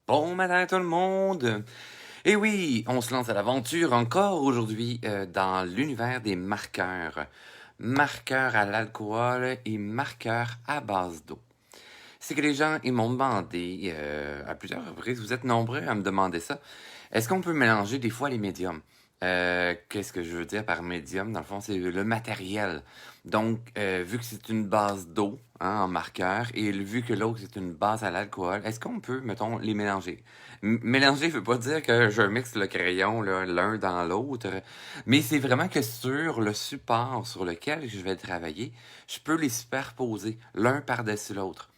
Bon matin tout le monde! Et oui, on se lance à l'aventure encore aujourd'hui dans l'univers des marqueurs. Marqueurs à l'alcool et marqueurs à base d'eau. C'est que les gens, ils m'ont demandé à plusieurs reprises, vous êtes nombreux à me demander ça, est-ce qu'on peut mélanger des fois les médiums? Qu'est-ce que je veux dire par médium? Dans le fond, c'est le matériel. Donc, vu que c'est une base d'eau en marqueur et vu que l'autre c'est une base à l'alcool, est-ce qu'on peut, mettons, les mélanger? Mélanger veut pas dire que je mixe le crayon l'un dans l'autre, mais c'est vraiment que sur le support sur lequel je vais travailler, je peux les superposer l'un par-dessus l'autre.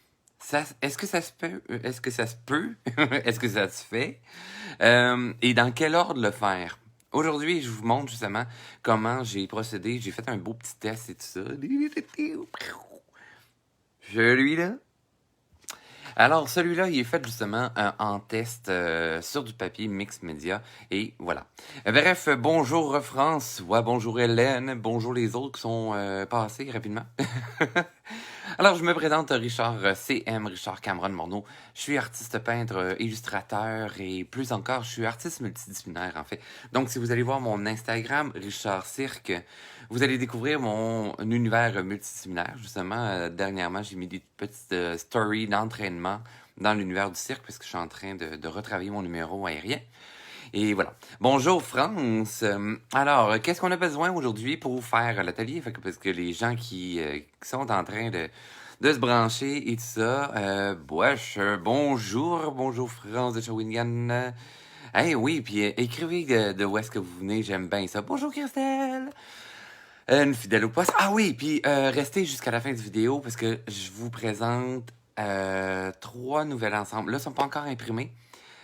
Est-ce que ça se peut? Est-ce que ça se peut? Est-ce que ça se fait? Et dans quel ordre le faire? Aujourd'hui, je vous montre justement comment j'ai procédé. J'ai fait un beau petit test et tout ça. Celui-là. Alors, celui-là, il est fait justement en test sur du papier mix média. Et voilà. Bref, bonjour François, bonjour Hélène, bonjour les autres qui sont passés rapidement. Alors, je me présente Richard CM, Richard Cameron Morneau. Je suis artiste peintre, illustrateur et plus encore, je suis artiste multidisciplinaire en fait. Donc, si vous allez voir mon Instagram, Richard Cirque, vous allez découvrir mon univers multidisciplinaire. Justement, dernièrement, j'ai mis des petites stories d'entraînement dans l'univers du cirque puisque je suis en train de retravailler mon numéro aérien. Et voilà. Bonjour France. Alors, qu'est-ce qu'on a besoin aujourd'hui pour faire l'atelier? Parce que les gens qui sont en train de se brancher et tout ça, bonjour France de Shawinigan. Eh oui, puis écrivez de où est-ce que vous venez, j'aime bien ça. Bonjour Christelle. Une fidèle au poste. Ah oui, puis restez jusqu'à la fin de la vidéo parce que je vous présente 3 nouvelles ensembles. Là, ils sont pas encore imprimés.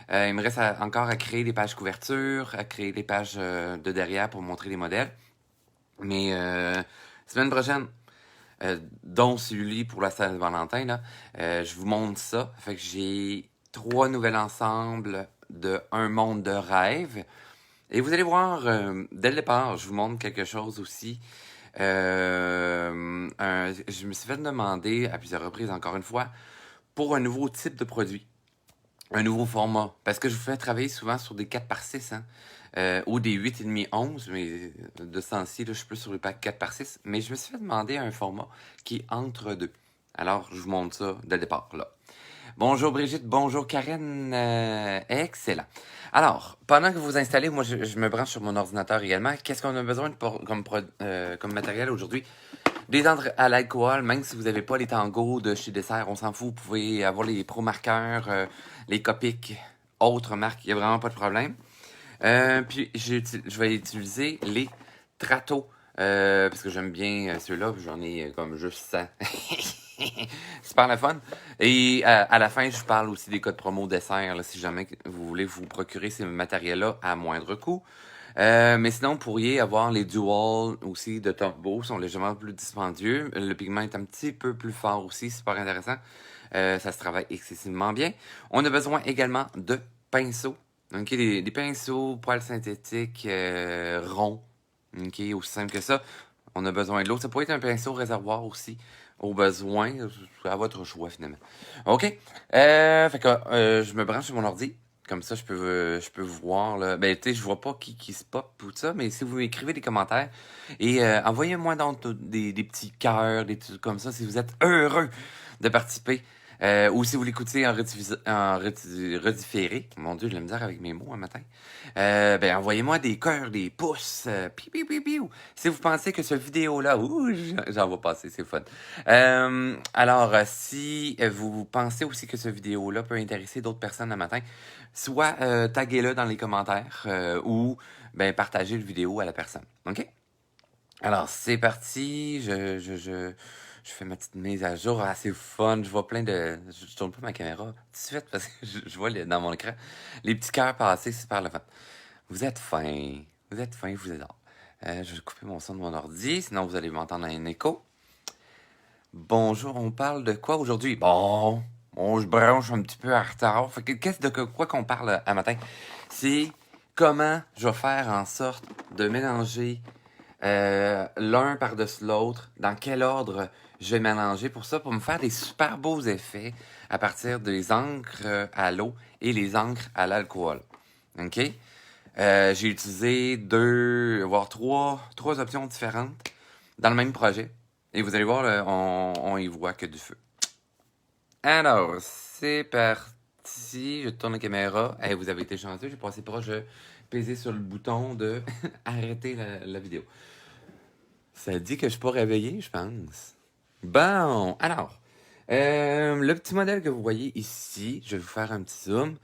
Il me reste encore à créer des pages couverture, à créer des pages de derrière pour montrer les modèles. Mais semaine prochaine, dont celui pour la Saint-Valentin, là, je vous montre ça. Fait que j'ai 3 nouvelles ensembles de Un monde de rêve. Et vous allez voir, dès le départ, je vous montre quelque chose aussi. Je me suis fait demander à plusieurs reprises, encore une fois, pour un nouveau type de produit. Un nouveau format. Parce que je vous fais travailler souvent sur des 4x6, hein, ou des 8,5-11, mais de ce temps-ci, là, je suis plus sur les packs 4x6. Mais je me suis fait demander un format qui est entre deux. Alors, je vous montre ça dès le départ, là. Bonjour Brigitte, bonjour Karen, excellent. Alors, pendant que vous vous installez, moi je me branche sur mon ordinateur également. Qu'est-ce qu'on a besoin comme matériel aujourd'hui? Des encres à l'alcool, même si vous n'avez pas les tangos de chez Dessert, on s'en fout. Vous pouvez avoir les Pro Marqueurs, les Copic, autres marques, il n'y a vraiment pas de problème. Puis je vais utiliser les Trato, parce que j'aime bien ceux-là, j'en ai comme juste 100. Super le fun. Et à la fin, je vous parle aussi des codes promo Dessert, là, si jamais vous voulez vous procurer ces matériels-là à moindre coût. Mais sinon, vous pourriez avoir les Dual aussi de Turbo, sont légèrement plus dispendieux. Le pigment est un petit peu plus fort aussi, super intéressant. Ça se travaille excessivement bien. On a besoin également de pinceaux. Ok, des pinceaux, poils synthétiques, ronds. Ok, aussi simple que ça. On a besoin de l'eau. Ça pourrait être un pinceau réservoir aussi, au besoin, à votre choix finalement. Ok, fait que je me branche sur mon ordi. Comme ça, je peux voir, là. Ben, tu sais, je vois pas qui se pop ou tout ça, mais si vous m'écrivez des commentaires et envoyez-moi donc des petits cœurs, des trucs comme ça, si vous êtes heureux de participer. Ou si vous l'écoutez redifféré. Mon Dieu, j'ai la misère avec mes mots un matin. Ben, envoyez-moi des cœurs, des pouces. Piou, piou, piou, piou. Si vous pensez que cette vidéo-là, j'en vais passer, c'est fun. Alors, si vous pensez aussi que cette vidéo-là peut intéresser d'autres personnes un matin, soit taguez-le dans les commentaires ou ben, partagez le vidéo à la personne. OK? Alors, c'est parti. Je fais ma petite mise à jour. Ah, c'est fun. Je vois plein de. Je tourne pas ma caméra tout de suite parce que je vois dans mon écran les petits cœurs passer. C'est super le fun. Vous êtes fin. Vous êtes fin, je vous adore. Je vais couper mon son de mon ordi, sinon vous allez m'entendre un écho. Bonjour, on parle de quoi aujourd'hui? Bon, je branche un petit peu en retard. Fait que qu'est-ce de quoi qu'on parle à matin? C'est comment je vais faire en sorte de mélanger l'un par-dessus l'autre, dans quel ordre je vais mélanger pour ça, pour me faire des super beaux effets à partir des encres à l'eau et les encres à l'alcool. OK? J'ai utilisé voire trois options différentes dans le même projet. Et vous allez voir, là, on y voit que du feu. Alors, c'est parti. Je tourne la caméra. Hey, vous avez été chanceux. J'ai passé proche de peser sur le bouton de arrêter la vidéo. Ça dit que je suis pas réveillé, je pense. Bon, alors, le petit modèle que vous voyez ici, je vais vous faire un petit zoom.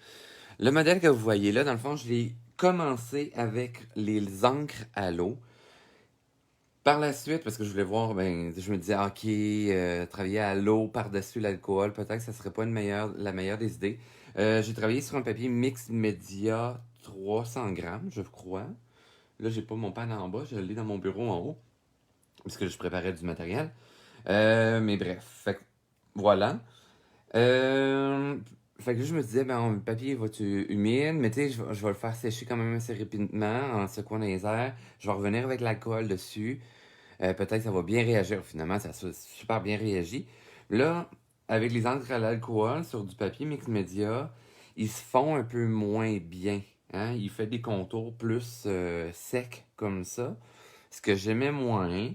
Le modèle que vous voyez là, dans le fond, je l'ai commencé avec les encres à l'eau. Par la suite, parce que je voulais voir, ben, je me disais, ok, travailler à l'eau par-dessus l'alcool, peut-être que ça serait pas la meilleure des idées. J'ai travaillé sur un papier mix média 300 grammes, je crois. Là, j'ai pas mon pan en bas, je l'ai dans mon bureau en haut, parce que je préparais du matériel. Mais bref, fait que, voilà. Euh, Fait que là, je me disais, ben, le papier va-tu humide, mais tu sais, je vais le faire sécher quand même assez rapidement en secouant les airs. Je vais revenir avec l'alcool dessus. Peut-être que ça va bien réagir. Finalement, ça a super bien réagi. Là, avec les encres à l'alcool sur du papier mix média, ils se font un peu moins bien. Hein? Il fait des contours plus secs comme ça. Ce que j'aimais moins.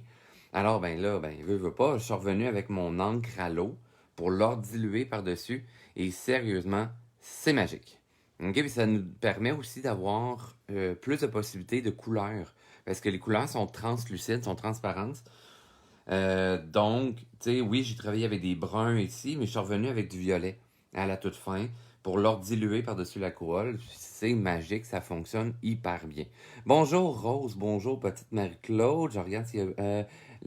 Alors, ben là, ben, veut pas, je suis revenu avec mon encre à l'eau pour l'or diluer par-dessus. Et sérieusement, c'est magique. OK? Puis ça nous permet aussi d'avoir plus de possibilités de couleurs. Parce que les couleurs sont translucides, sont transparentes. Donc, tu sais, oui, j'ai travaillé avec des bruns ici, mais je suis revenu avec du violet à la toute fin pour leur diluer par-dessus la colle. C'est magique, ça fonctionne hyper bien. Bonjour Rose, bonjour petite Marie-Claude. Je regarde s'il y a...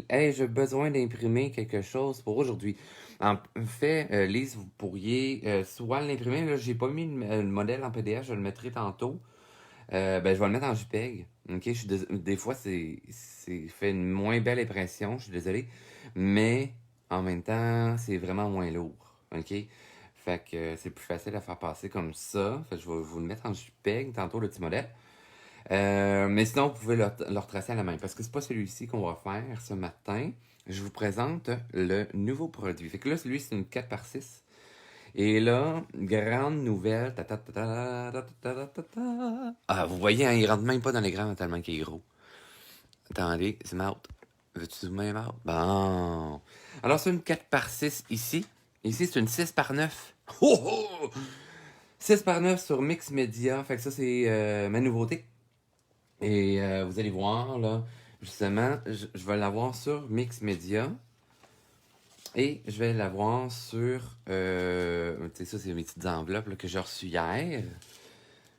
hey, j'ai besoin d'imprimer quelque chose pour aujourd'hui. En fait, Lise, vous pourriez soit l'imprimer, là, j'ai pas mis le modèle en PDF, je le mettrai tantôt. Ben, je vais le mettre en JPEG. Ok, des fois, c'est fait une moins belle impression, je suis désolé. Mais en même temps, c'est vraiment moins lourd. Ok? Fait que c'est plus facile à faire passer comme ça. Fait que je vais vous le mettre en JPEG tantôt, le petit modèle. Mais sinon, vous pouvez le retracer à la main. Parce que c'est pas celui-ci qu'on va faire ce matin. Je vous présente le nouveau produit. Fait que là, celui, c'est une 4x6. Et là, grande nouvelle. Ah, vous voyez, hein, il rentre même pas dans l'écran tellement qu'il est gros. Attendez, zoom out. Veux-tu zoomer out? Bon. Alors, c'est une 4x6 ici. Ici, c'est une 6x9. Oh, oh! 6x9 sur Mix Media. Fait que ça, c'est ma nouveauté. Et vous allez voir, là, justement, je vais l'avoir sur Mix Media. Et je vais l'avoir sur... tu sais, ça, c'est mes petites enveloppes là, que j'ai reçues hier.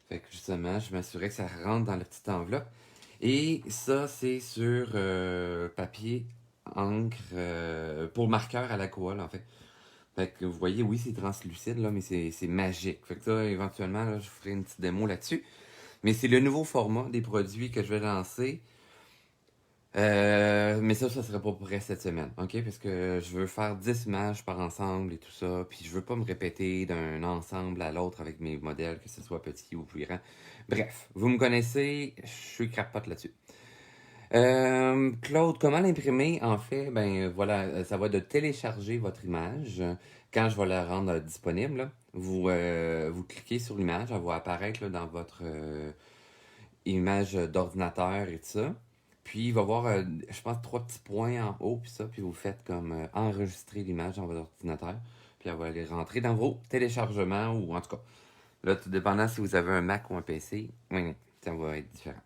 Fait que justement, je m'assurais que ça rentre dans la petite enveloppe. Et ça, c'est sur papier, encre, pour marqueur à l'aquarelle, en fait. Fait que vous voyez, oui, c'est translucide, là, mais c'est magique. Fait que ça, éventuellement, là, je ferai une petite démo là-dessus. Mais c'est le nouveau format des produits que je vais lancer. Mais ça serait pas prêt cette semaine, ok? Parce que je veux faire 10 images par ensemble et tout ça, puis je veux pas me répéter d'un ensemble à l'autre avec mes modèles, que ce soit petit ou plus grand. Bref, vous me connaissez, je suis crapote là-dessus. Claude, comment l'imprimer? En fait, ben voilà, ça va de télécharger votre image. Quand je vais la rendre disponible, là, vous cliquez sur l'image, elle va apparaître là, dans votre image d'ordinateur et tout ça. Puis il va y avoir, je pense, trois petits points en haut, puis ça, puis vous faites comme enregistrer l'image dans votre ordinateur. Puis elle va aller rentrer dans vos téléchargements, ou en tout cas, là, tout dépendant si vous avez un Mac ou un PC, oui, ça va être différent.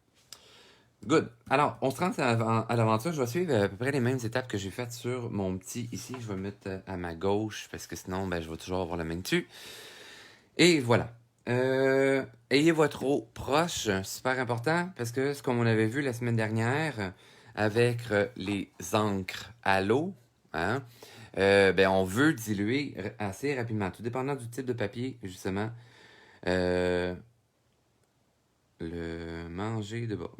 Good. Alors, on se rend à l'aventure. Je vais suivre à peu près les mêmes étapes que j'ai faites sur mon petit ici. Je vais mettre à ma gauche, parce que sinon, ben, je vais toujours avoir la main dessus. Et voilà. Ayez votre eau proche, super important, parce que ce qu'on avait vu la semaine dernière avec les encres à l'eau, hein, ben on veut diluer assez rapidement, tout dépendant du type de papier, justement. Euh, le manger de bas.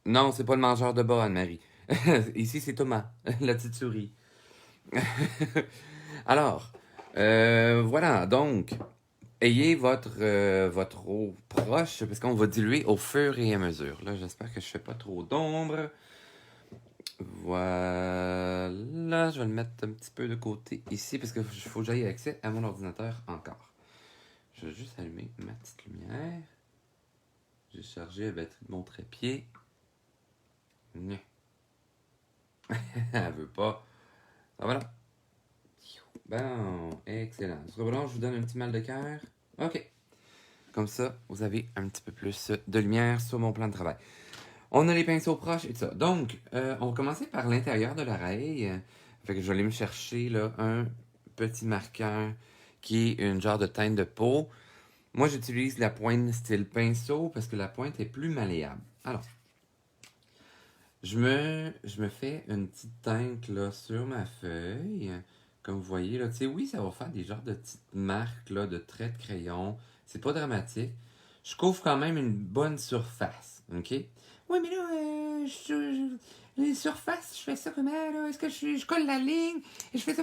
Non, c'est pas le mangeur de bas, Anne-Marie. Ici, c'est Thomas, la petite souris. Alors, voilà, donc, ayez votre eau proche, parce qu'on va diluer au fur et à mesure. Là, j'espère que je fais pas trop d'ombre. Voilà, je vais le mettre un petit peu de côté ici parce qu'il faut que j'aille accès à mon ordinateur encore. Je vais juste allumer ma petite lumière. J'ai chargé la batterie de mon trépied. Non. Elle veut pas. Ah voilà. Bon, excellent. Ce sera bon, je vous donne un petit mal de cœur. OK. Comme ça, vous avez un petit peu plus de lumière sur mon plan de travail. On a les pinceaux proches et tout ça. Donc, on va commencer par l'intérieur de l'oreille. Fait que je vais aller me chercher là, un petit marqueur qui est une genre de teinte de peau. Moi, j'utilise la pointe style pinceau parce que la pointe est plus malléable. Alors, je me fais une petite teinte là, sur ma feuille. Comme vous voyez, là, tu sais, oui, ça va faire des genres de petites marques là, de traits de crayon. C'est pas dramatique. Je couvre quand même une bonne surface, OK? Oui, mais là, les surfaces, je fais ça comment, là? Est-ce que je colle la ligne et je fais ça?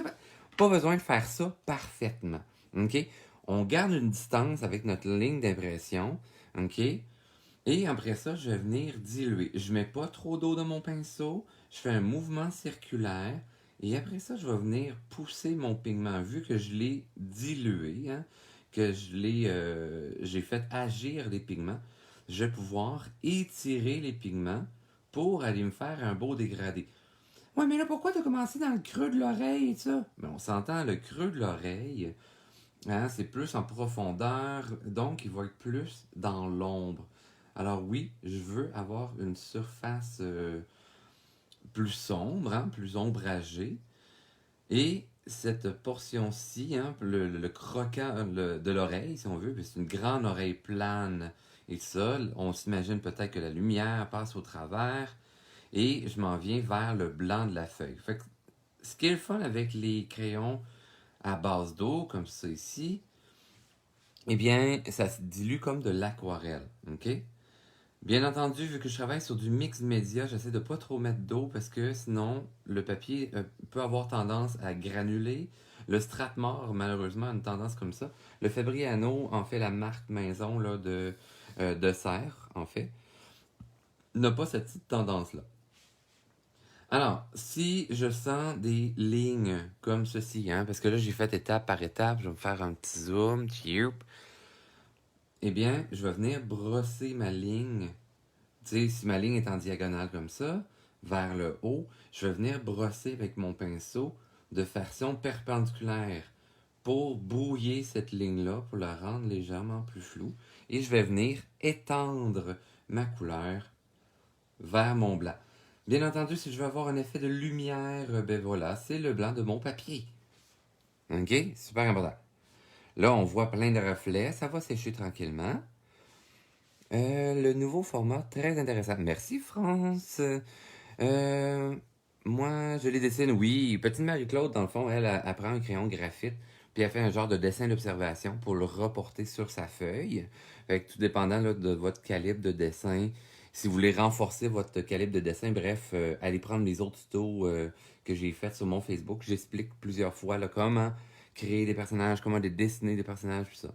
Pas besoin de faire ça parfaitement, OK? On garde une distance avec notre ligne d'impression, OK? Et après ça, je vais venir diluer. Je mets pas trop d'eau dans mon pinceau. Je fais un mouvement circulaire. Et après ça, je vais venir pousser mon pigment. Vu que je l'ai dilué, hein, que j'ai fait agir les pigments, je vais pouvoir étirer les pigments pour aller me faire un beau dégradé. Ouais, mais là, pourquoi tu as commencé dans le creux de l'oreille et ça? Mais on s'entend, le creux de l'oreille, hein, c'est plus en profondeur, donc il va être plus dans l'ombre. Alors oui, je veux avoir une surface plus sombre, hein, plus ombragée. Et cette portion-ci, hein, le croquant de l'oreille, si on veut, c'est une grande oreille plane. Et ça, on s'imagine peut-être que la lumière passe au travers. Et je m'en viens vers le blanc de la feuille. Fait que, ce qui est le fun avec les crayons à base d'eau, comme ça ici, eh bien, ça se dilue comme de l'aquarelle, OK? Bien entendu, vu que je travaille sur du mix média, j'essaie de pas trop mettre d'eau parce que sinon, le papier peut avoir tendance à granuler. Le Strathmore, malheureusement, a une tendance comme ça. Le Fabriano, en fait, la marque maison là, de serre, en fait, n'a pas cette petite tendance-là. Alors, si je sens des lignes comme ceci, hein, parce que là, j'ai fait étape par étape, je vais me faire un petit zoom, eh bien, je vais venir brosser ma ligne. Tu sais, si ma ligne est en diagonale comme ça, vers le haut, je vais venir brosser avec mon pinceau de façon perpendiculaire pour brouiller cette ligne-là, pour la rendre légèrement plus floue. Et je vais venir étendre ma couleur vers mon blanc. Bien entendu, si je veux avoir un effet de lumière, ben voilà, c'est le blanc de mon papier. OK? Super important. Là, on voit plein de reflets. Ça va sécher tranquillement. Le nouveau format, très intéressant. Merci, France. Euh, Moi, je les dessine, oui. Petite Marie-Claude, dans le fond, elle prend un crayon graphite, puis elle fait un genre de dessin d'observation pour le reporter sur sa feuille. Fait que tout dépendant là, de votre calibre de dessin, si vous voulez renforcer votre calibre de dessin, bref, allez prendre les autres tutos que j'ai faits sur mon Facebook. J'explique plusieurs fois là, comment créer des personnages, comment dessiner des personnages, tout ça.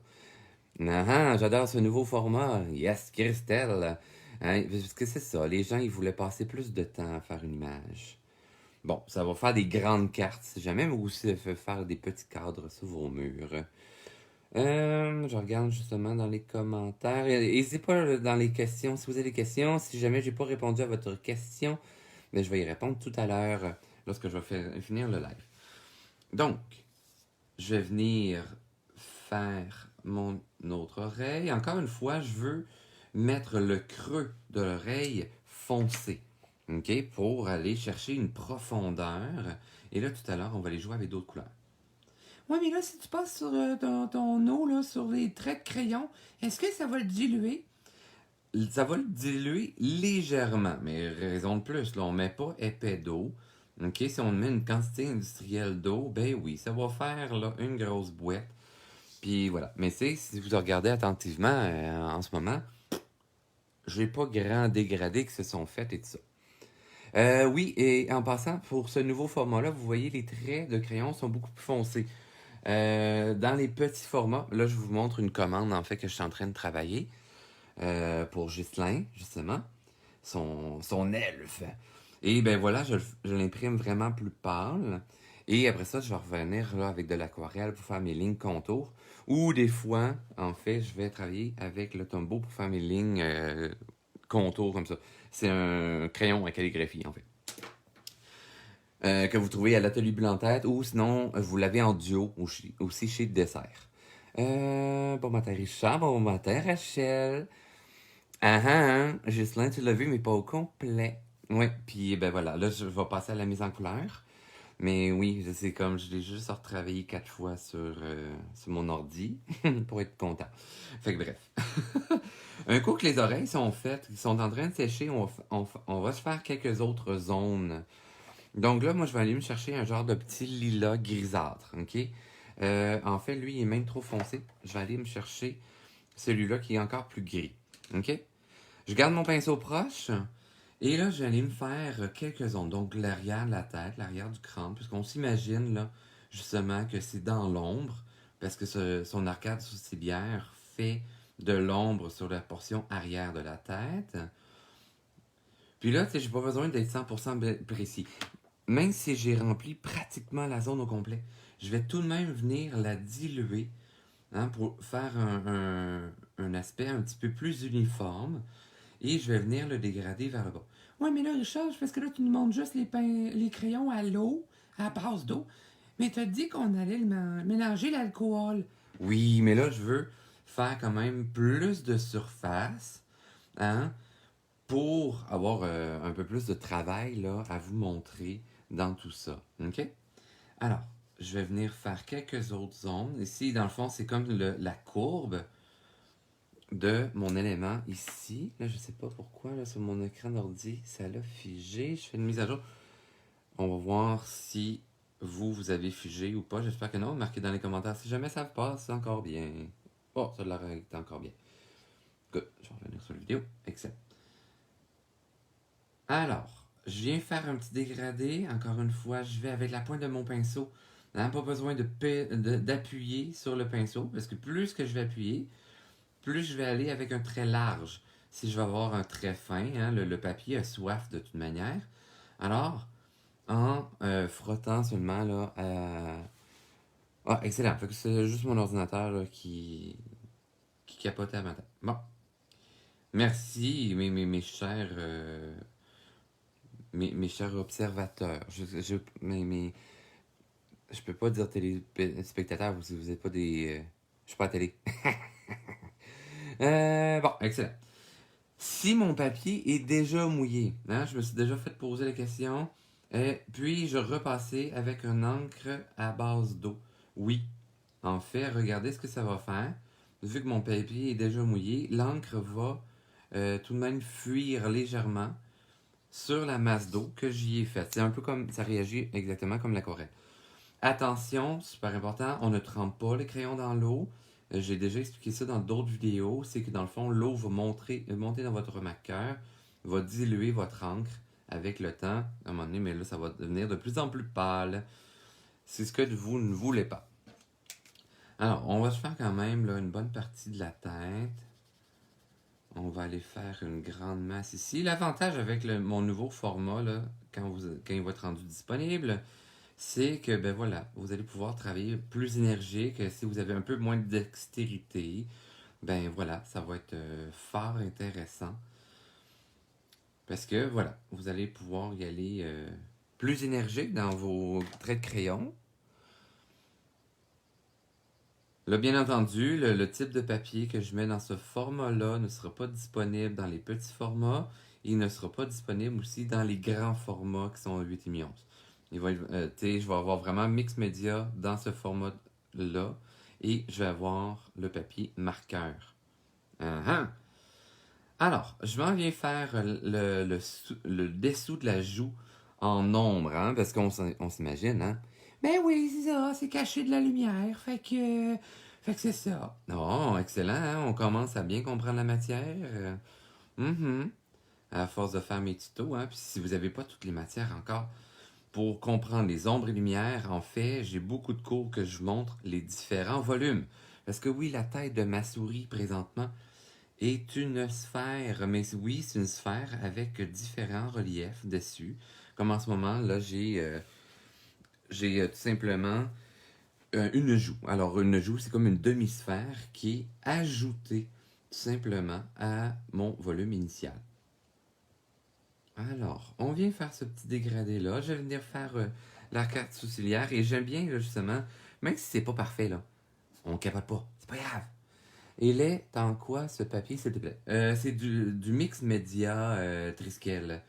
Ah, j'adore ce nouveau format. Yes, Christelle. Hein, parce que c'est ça, les gens, ils voulaient passer plus de temps à faire une image. Bon, ça va faire des grandes cartes si jamais, mais aussi faire des petits cadres sur vos murs. Je regarde justement dans les commentaires. N'hésitez pas dans les questions, si vous avez des questions. Si jamais j'ai pas répondu à votre question, mais je vais y répondre tout à l'heure lorsque je vais finir le live. Donc, je vais venir faire mon autre oreille. Encore une fois, je veux mettre le creux de l'oreille foncé. OK? Pour aller chercher une profondeur. Et là, tout à l'heure, on va aller jouer avec d'autres couleurs. Ouais, mais là, si tu passes sur ton eau, là, sur les traits de crayon, est-ce que ça va le diluer? Ça va le diluer légèrement, mais raison de plus, là, on ne met pas épais d'eau. OK? Si on met une quantité industrielle d'eau, ben oui, ça va faire là, une grosse boîte. Puis voilà. Mais c'est, si vous regardez attentivement en ce moment, j'ai pas grand dégradé qui se sont faits et tout ça. Oui, et en passant, pour ce nouveau format-là, vous voyez, les traits de crayon sont beaucoup plus foncés. Dans les petits formats, là, je vous montre une commande, en fait, que je suis en train de travailler pour Ghislain, justement, son elfe. Et ben voilà, je l'imprime vraiment plus pâle. Et après ça, je vais revenir là, avec de l'aquarelle pour faire mes lignes contours. Ou des fois, en fait, je vais travailler avec le Tombow pour faire mes lignes contours comme ça. C'est un crayon à calligraphie, en fait. Que vous trouvez à l'atelier Blanc-Tête ou sinon, vous l'avez en duo aussi chez Dessert. Bon matin Richard, bon matin Rachel. Ah ah, hein, Ghislain, tu l'as vu, mais pas au complet. Ouais, puis ben voilà, là je vais passer à la mise en couleur. Mais oui, c'est comme je l'ai juste retravaillé 4 fois sur mon ordi pour être content. Fait que bref. Un coup que les oreilles sont faites, qu'ils sont en train de sécher, on va se faire quelques autres zones. Donc là, moi, je vais aller me chercher un genre de petit lilas grisâtre, ok? En fait, lui, il est même trop foncé. Je vais aller me chercher celui-là qui est encore plus gris, ok? Je garde mon pinceau proche et là, je vais aller me faire quelques ondes. Donc, l'arrière de la tête, l'arrière du crâne, puisqu'on s'imagine, là, justement, que c'est dans l'ombre, parce que son arcade sourcilière fait de l'ombre sur la portion arrière de la tête. Puis là, tu sais, j'ai pas besoin d'être 100% précis. Même si j'ai rempli pratiquement la zone au complet, je vais tout de même venir la diluer, hein, pour faire un aspect un petit peu plus uniforme. Et je vais venir le dégrader vers le bas. Ouais, mais là, Richard, parce que là, tu nous montres juste les crayons à l'eau, à base d'eau. Mais tu as dit qu'on allait mélanger l'alcool. Oui, mais là, je veux faire quand même plus de surface, hein, pour avoir un peu plus de travail là, à vous montrer dans tout ça. OK? Alors, je vais venir faire quelques autres zones. Ici, dans le fond, c'est comme la courbe de mon élément ici. Là, je sais pas pourquoi, là, sur mon écran d'ordi, ça l'a figé. Je fais une mise à jour. On va voir si vous avez figé ou pas. J'espère que non. Marquez dans les commentaires. Si jamais ça passe, c'est encore bien. Oh, ça l'a été encore bien. Good. Je vais revenir sur la vidéo. Excellent. Alors, je viens faire un petit dégradé. Encore une fois, je vais avec la pointe de mon pinceau. Hein, pas besoin d'appuyer sur le pinceau, parce que plus que je vais appuyer, plus je vais aller avec un trait large. Si je vais avoir un trait fin, hein, le papier a soif de toute manière. Alors, en frottant seulement là, ah, excellent. Fait que c'est juste mon ordinateur là, qui capotait à ma tête. Bon. Merci, mes chers mes chers observateurs. Je peux pas dire téléspectateurs, vous n'êtes pas des. Je suis pas à télé. Bon, excellent. Si mon papier est déjà mouillé, hein, je me suis déjà fait poser la question, puis-je repasser avec une encre à base d'eau? Oui. En fait, regardez ce que ça va faire. Vu que mon papier est déjà mouillé, l'encre va tout de même fuir légèrement sur la masse d'eau que j'y ai faite. C'est un peu comme, ça réagit exactement comme l'aquarelle. Attention, super important, on ne trempe pas les crayons dans l'eau. J'ai déjà expliqué ça dans d'autres vidéos. C'est que dans le fond, l'eau va monter dans votre marqueur, va diluer votre encre avec le temps. À un moment donné, mais là, ça va devenir de plus en plus pâle. C'est ce que vous ne voulez pas. Alors, on va se faire quand même là, une bonne partie de la tête. On va aller faire une grande masse ici. L'avantage avec mon nouveau format, là, quand il va être rendu disponible, c'est que, ben voilà, vous allez pouvoir travailler plus énergique. Si vous avez un peu moins de dextérité, ben voilà, ça va être fort intéressant. Parce que, voilà, vous allez pouvoir y aller plus énergique dans vos traits de crayon. Là, bien entendu, le type de papier que je mets dans ce format-là ne sera pas disponible dans les petits formats. Il ne sera pas disponible aussi dans les grands formats qui sont 8,5 onces. Je vais avoir vraiment mix média dans ce format-là et je vais avoir le papier marqueur. Uh-huh. Alors, je m'en viens faire le dessous de la joue en ombre, hein, parce qu'on s'imagine, hein. Ben oui, c'est ça, c'est caché de la lumière, fait que c'est ça. Oh, excellent, hein, on commence à bien comprendre la matière. Mhm. À force de faire mes tutos, hein, puis si vous n'avez pas toutes les matières encore, pour comprendre les ombres et lumières, en fait, j'ai beaucoup de cours que je montre les différents volumes. Parce que oui, la tête de ma souris présentement est une sphère. Mais oui, c'est une sphère avec différents reliefs dessus. Comme en ce moment, là, j'ai tout simplement une joue. Alors, une joue, c'est comme une demi-sphère qui est ajoutée tout simplement à mon volume initial. Alors, on vient faire ce petit dégradé-là. Je vais venir faire l'arcade sourcilière et j'aime bien, là, justement, même si c'est pas parfait, là, on capote pas. C'est pas grave. Il est en quoi ce papier, s'il te plaît? C'est du mix média Triskel.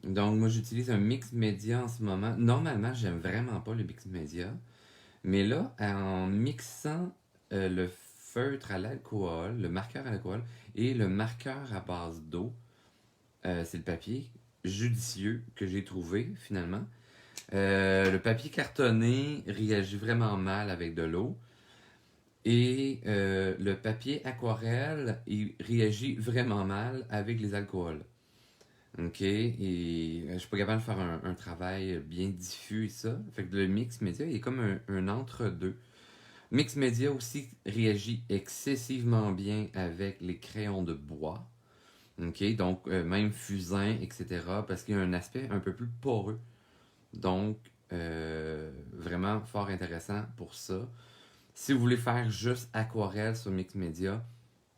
Donc, moi, j'utilise un mix média en ce moment. Normalement, j'aime vraiment pas le mix média. Mais là, en mixant le feutre à l'alcool, le marqueur à l'alcool et le marqueur à base d'eau, c'est le papier judicieux que j'ai trouvé finalement. Le papier cartonné réagit vraiment mal avec de l'eau. Et le papier aquarelle, il réagit vraiment mal avec les alcools. OK? Et je suis pas capable de faire un travail bien diffus et ça. Fait que le mix média, il est comme un entre-deux. Mix média aussi réagit excessivement bien avec les crayons de bois. OK? Donc, même fusain, etc. Parce qu'il y a un aspect un peu plus poreux. Donc, vraiment fort intéressant pour ça. Si vous voulez faire juste aquarelle sur Mix Media,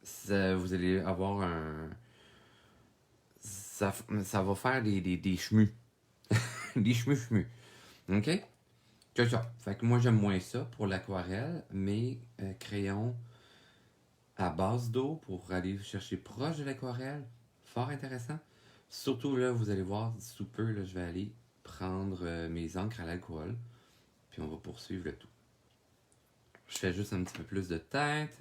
vous allez avoir un. Ça va faire des chemus. Des chemus. OK? C'est ça. Fait que moi, j'aime moins ça pour l'aquarelle, mais crayon à base d'eau pour aller chercher proche de l'aquarelle, fort intéressant. Surtout là, vous allez voir, sous peu, là, je vais aller prendre mes encres à l'alcool, puis on va poursuivre le tout. Je fais juste un petit peu plus de tête.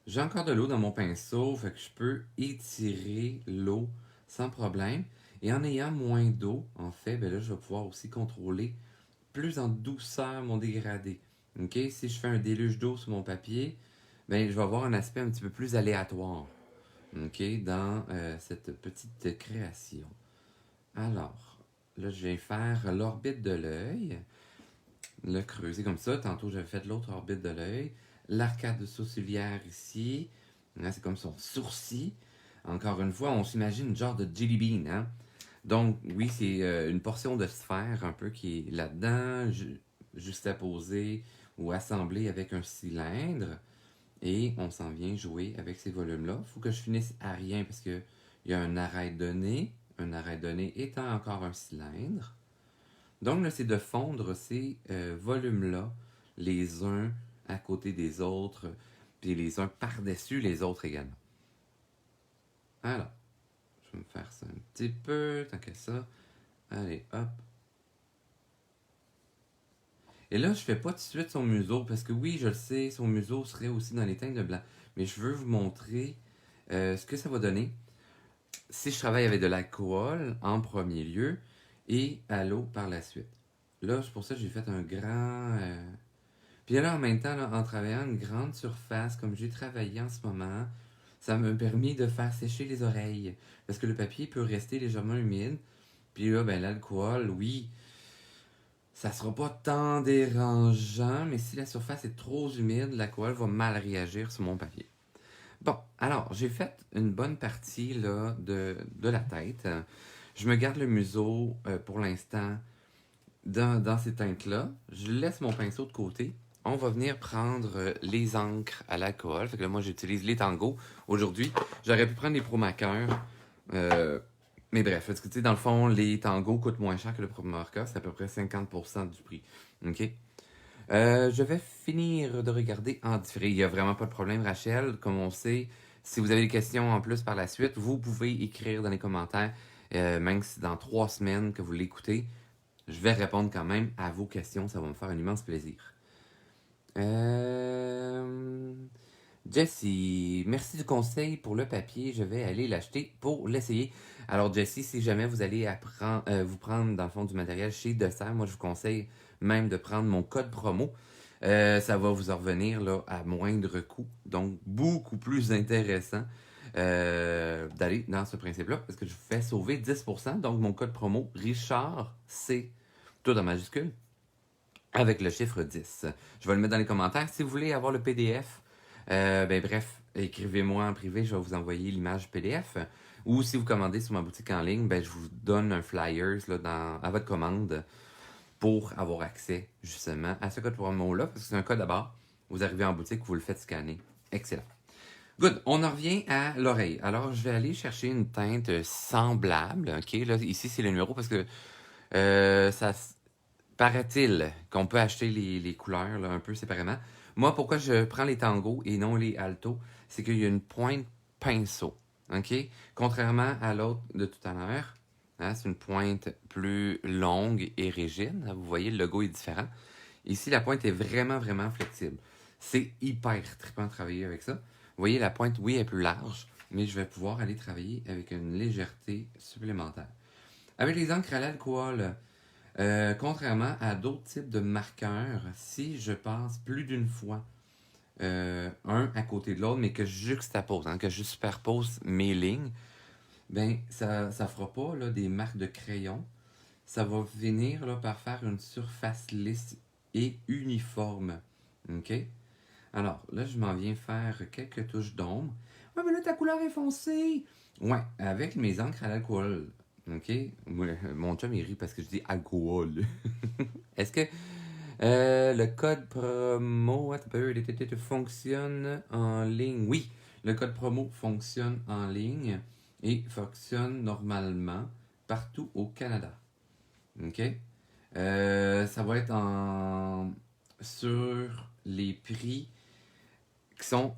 J'ai encore de l'eau dans mon pinceau, fait que je peux étirer l'eau sans problème. Et en ayant moins d'eau, en fait, ben là, je vais pouvoir aussi contrôler plus en douceur mon dégradé. OK? Si je fais un déluge d'eau sur mon papier, ben, je vais avoir un aspect un petit peu plus aléatoire. OK? Dans cette petite création. Alors, là, je vais faire l'orbite de l'œil. Le creuser comme ça. Tantôt, j'avais fait l'autre orbite de l'œil. L'arcade sourcilière ici. Là, c'est comme son sourcil. Encore une fois, on s'imagine une genre de jelly bean. Hein? Donc, oui, c'est une portion de sphère un peu qui est là-dedans, juste à poser ou assemblée avec un cylindre. Et on s'en vient jouer avec ces volumes-là. Il faut que je finisse à rien parce qu'il y a un arrêt donné. Un arrêt donné étant encore un cylindre. Donc là, c'est de fondre ces volumes-là, les uns à côté des autres, puis les uns par-dessus les autres également. Alors, je vais me faire ça un petit peu, tant que ça. Allez, hop. Et là, je fais pas tout de suite son museau, parce que oui, je le sais, son museau serait aussi dans les teintes de blanc. Mais je veux vous montrer ce que ça va donner si je travaille avec de l'alcool en premier lieu et à l'eau par la suite. Là, c'est pour ça que j'ai fait un grand. Puis là, en même temps, là, en travaillant une grande surface, comme j'ai travaillé en ce moment, ça m'a permis de faire sécher les oreilles. Parce que le papier peut rester légèrement humide. Puis là, ben, l'alcool, oui, ça sera pas tant dérangeant, mais si la surface est trop humide, l'alcool va mal réagir sur mon papier. Bon, alors, j'ai fait une bonne partie là, de la tête. Je me garde le museau pour l'instant dans ces teintes-là. Je laisse mon pinceau de côté. On va venir prendre les encres à l'alcool. Fait que là, moi, j'utilise les tangos. Aujourd'hui, j'aurais pu prendre les Pro Markers. Mais bref, parce que tu sais, dans le fond, les tangos coûtent moins cher que le Pro Marker. C'est à peu près 50% du prix. OK? Je vais finir de regarder en différé. Il n'y a vraiment pas de problème, Rachel. Comme on sait, si vous avez des questions en plus par la suite, vous pouvez écrire dans les commentaires. Même si dans 3 semaines que vous l'écoutez, je vais répondre quand même à vos questions. Ça va me faire un immense plaisir. Jessie, merci du conseil pour le papier. Je vais aller l'acheter pour l'essayer. Alors, Jessie, si jamais vous allez vous prendre dans le fond du matériel chez Dessert, moi je vous conseille même de prendre mon code promo. Ça va vous en revenir là, à moindre coût, donc beaucoup plus intéressant d'aller dans ce principe-là parce que je vous fais sauver 10%. Donc, mon code promo, Richard, c'est tout en majuscule avec le chiffre 10. Je vais le mettre dans les commentaires. Si vous voulez avoir le PDF, ben bref, écrivez-moi en privé, je vais vous envoyer l'image PDF. Ou si vous commandez sur ma boutique en ligne, ben, je vous donne un flyers là, à votre commande pour avoir accès justement à ce code promo-là, parce que c'est un code d'abord. Vous arrivez en boutique, vous le faites scanner. Excellent. Good. On en revient à l'oreille. Alors, je vais aller chercher une teinte semblable. OK, là, ici, c'est le numéro parce que ça paraît-il qu'on peut acheter les couleurs là, un peu séparément. Moi, pourquoi je prends les tangos et non les altos, c'est qu'il y a une pointe pinceau. OK? Contrairement à l'autre de tout à l'heure, hein, c'est une pointe plus longue et rigide. Vous voyez, le logo est différent. Ici, la pointe est vraiment, vraiment flexible. C'est hyper trippant de travailler avec ça. Vous voyez, la pointe, oui, est plus large, mais je vais pouvoir aller travailler avec une légèreté supplémentaire. Avec les encres à l'alcool, contrairement à d'autres types de marqueurs, si je passe plus d'une fois un à côté de l'autre, mais que je juxtapose, hein, que je superpose mes lignes, ben ça ne fera pas là, des marques de crayon. Ça va venir là, par faire une surface lisse et uniforme. OK? Alors, là, je m'en viens faire quelques touches d'ombre. Ouais, mais là, ta couleur est foncée. Ouais, avec mes encres à l'alcool. OK? Mon chum, il rit parce que je dis alcool. Est-ce que le code promo fonctionne en ligne? Oui, le code promo fonctionne en ligne et fonctionne normalement partout au Canada. OK? Ça va être sur les prix qui sont...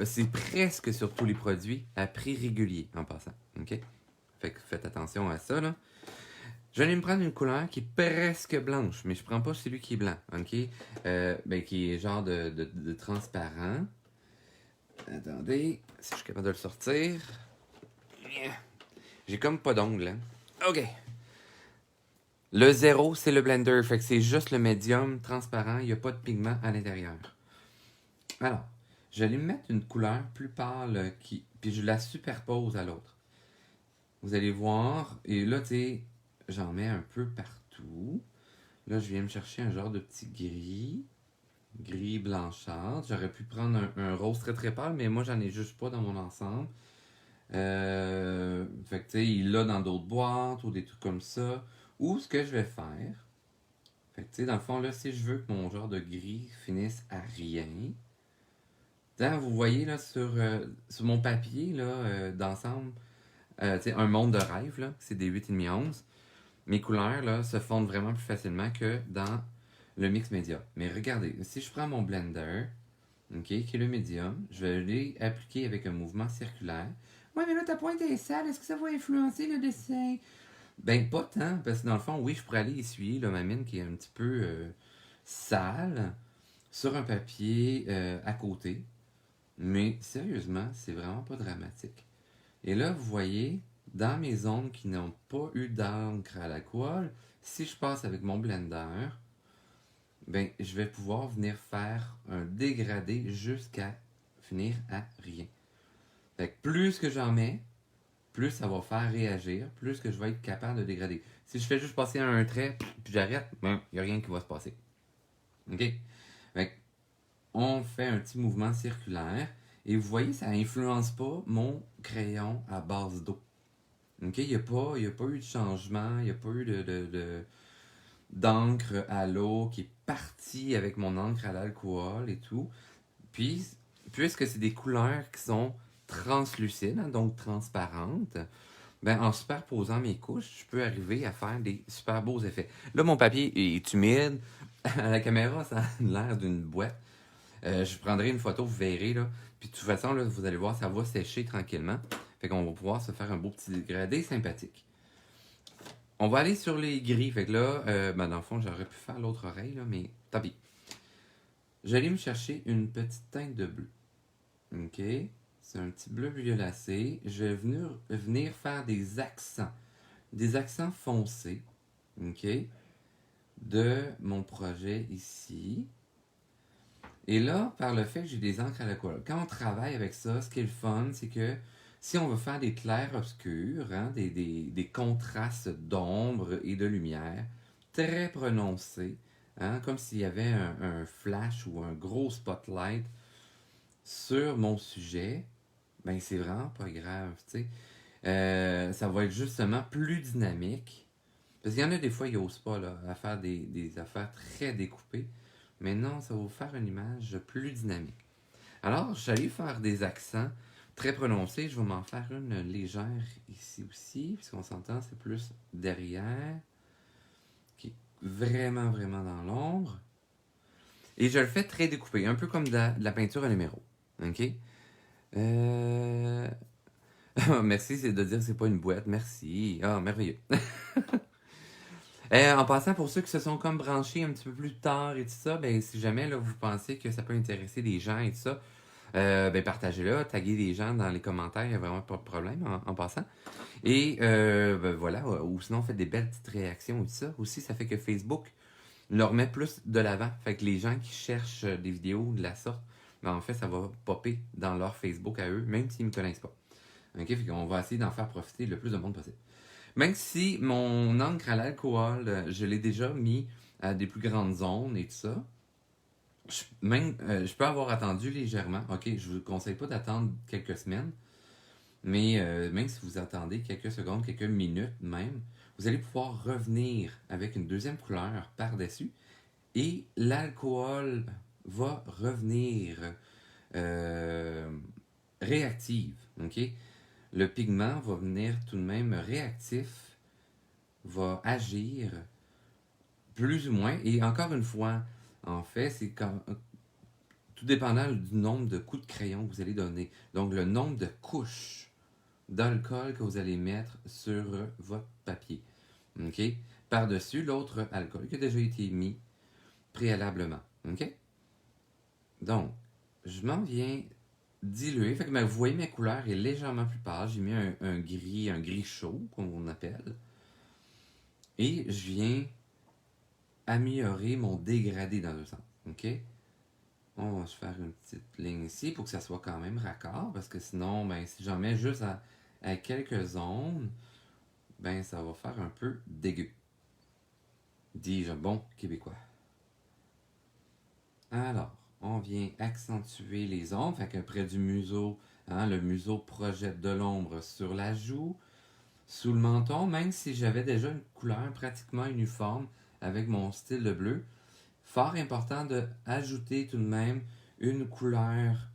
c'est presque sur tous les produits à prix régulier en passant. OK? Fait que faites attention à ça, là. Je vais me prendre une couleur qui est presque blanche, mais je prends pas celui qui est blanc, OK? Ben, qui est genre de transparent. Attendez, si je suis capable de le sortir. J'ai comme pas d'ongles, hein? OK. Le 0, c'est le blender, fait que c'est juste le médium transparent, il n'y a pas de pigment à l'intérieur. Alors, je vais lui mettre une couleur plus pâle, puis je la superpose à l'autre. Vous allez voir, et là, tu sais, j'en mets un peu partout. Là, je viens me chercher un genre de petit gris blanchâtre. J'aurais pu prendre un rose très très pâle, mais moi, j'en ai juste pas dans mon ensemble. Fait que, tu sais, il l'a dans d'autres boîtes ou des trucs comme ça. Ou ce que je vais faire, fait que, tu sais, dans le fond, là, si je veux que mon genre de gris finisse à rien, vous voyez, là, sur mon papier, là, d'ensemble, tu sais, un monde de rêve, là, c'est des 8,5 11. Mes couleurs, là, se fondent vraiment plus facilement que dans le mix média. Mais regardez, si je prends mon blender, OK, qui est le médium, je vais aller appliquer avec un mouvement circulaire. Ouais, mais là, ta pointe est sale, est-ce que ça va influencer le dessin? Ben, pas tant, parce que dans le fond, oui, je pourrais aller essuyer là, ma mine qui est un petit peu sale sur un papier à côté. Mais sérieusement, c'est vraiment pas dramatique. Et là, vous voyez, dans mes zones qui n'ont pas eu d'encre à l'alcool, si je passe avec mon blender, ben, je vais pouvoir venir faire un dégradé jusqu'à finir à rien. Fait que plus que j'en mets, plus ça va faire réagir, plus que je vais être capable de dégrader. Si je fais juste passer un trait, puis j'arrête, ben, il n'y a rien qui va se passer. OK? Fait que on fait un petit mouvement circulaire, et vous voyez, ça influence pas mon crayon à base d'eau. OK? Il n'y a pas eu de changement, il n'y a pas eu d'encre à l'eau qui est partie avec mon encre à l'alcool et tout. Puis, puisque c'est des couleurs qui sont translucides, hein, donc transparentes, ben, en superposant mes couches, je peux arriver à faire des super beaux effets. Là, mon papier est humide. À la caméra, ça a l'air d'une boîte. Je prendrai une photo, vous verrez, là. Puis de toute façon, là, vous allez voir, ça va sécher tranquillement. Fait qu'on va pouvoir se faire un beau petit dégradé sympathique. On va aller sur les gris. Fait que là, ben dans le fond, j'aurais pu faire l'autre oreille, là, mais tant pis. J'allais me chercher une petite teinte de bleu. OK? C'est un petit bleu violacé. Je vais venir faire des accents. Des accents foncés. OK? De mon projet ici. Et là, par le fait que j'ai des encres à l'alcool, quand on travaille avec ça, ce qui est le fun, c'est que si on veut faire des clairs-obscurs, hein, des contrastes d'ombre et de lumière très prononcés, hein, comme s'il y avait un flash ou un gros spotlight sur mon sujet, ben c'est vraiment pas grave, tu sais. Ça va être justement plus dynamique. Parce qu'il y en a des fois, ils n'osent pas là, à faire des affaires très découpées. Mais non, ça va vous faire une image plus dynamique. Alors, j'allais faire des accents très prononcés. Je vais m'en faire une légère ici aussi, puisqu'on s'entend, c'est plus derrière, qui est vraiment, vraiment dans l'ombre. Et je le fais très découpé, un peu comme de la peinture à numéro. OK? Euh... Merci, c'est de dire que c'est pas une boîte. Merci. Ah, merveilleux. En passant, pour ceux qui se sont comme branchés un petit peu plus tard et tout ça, ben si jamais là, vous pensez que ça peut intéresser des gens et tout ça, ben partagez-le, taguez les gens dans les commentaires, il n'y a vraiment pas de problème en passant. Et ben voilà, ou sinon faites des belles petites réactions et tout ça. Aussi, ça fait que Facebook leur met plus de l'avant. Fait que les gens qui cherchent des vidéos de la sorte, ben en fait, ça va popper dans leur Facebook à eux, même s'ils ne me connaissent pas. OK? Fait qu'on va essayer d'en faire profiter le plus de monde possible. Même si mon encre à l'alcool, je l'ai déjà mis à des plus grandes zones et tout ça, je peux avoir attendu légèrement. OK, je vous conseille pas d'attendre quelques semaines, mais même si vous attendez quelques secondes, quelques minutes même, vous allez pouvoir revenir avec une deuxième couleur par-dessus et l'alcool va revenir euh, réactive. OK? Le pigment va venir tout de même réactif, va agir plus ou moins. Et encore une fois, en fait, c'est quand, tout dépendant du nombre de coups de crayon que vous allez donner. Donc, le nombre de couches d'alcool que vous allez mettre sur votre papier. OK? Par-dessus l'autre alcool qui a déjà été mis préalablement. OK? Donc, je m'en viens diluer. Fait que vous voyez, ma couleur est légèrement plus pâle. J'ai mis un gris chaud, comme on appelle. Et je viens améliorer mon dégradé dans le sens. OK? On va se faire une petite ligne ici pour que ça soit quand même raccord. Parce que sinon, ben, si j'en mets juste à quelques zones, ben, ça va faire un peu dégueu. Dis-je bon québécois. Alors, on vient accentuer les ombres. Fait que près du museau, hein, le museau projette de l'ombre sur la joue, sous le menton, même si j'avais déjà une couleur pratiquement uniforme avec mon style de bleu. Fort important de ajouter tout de même une couleur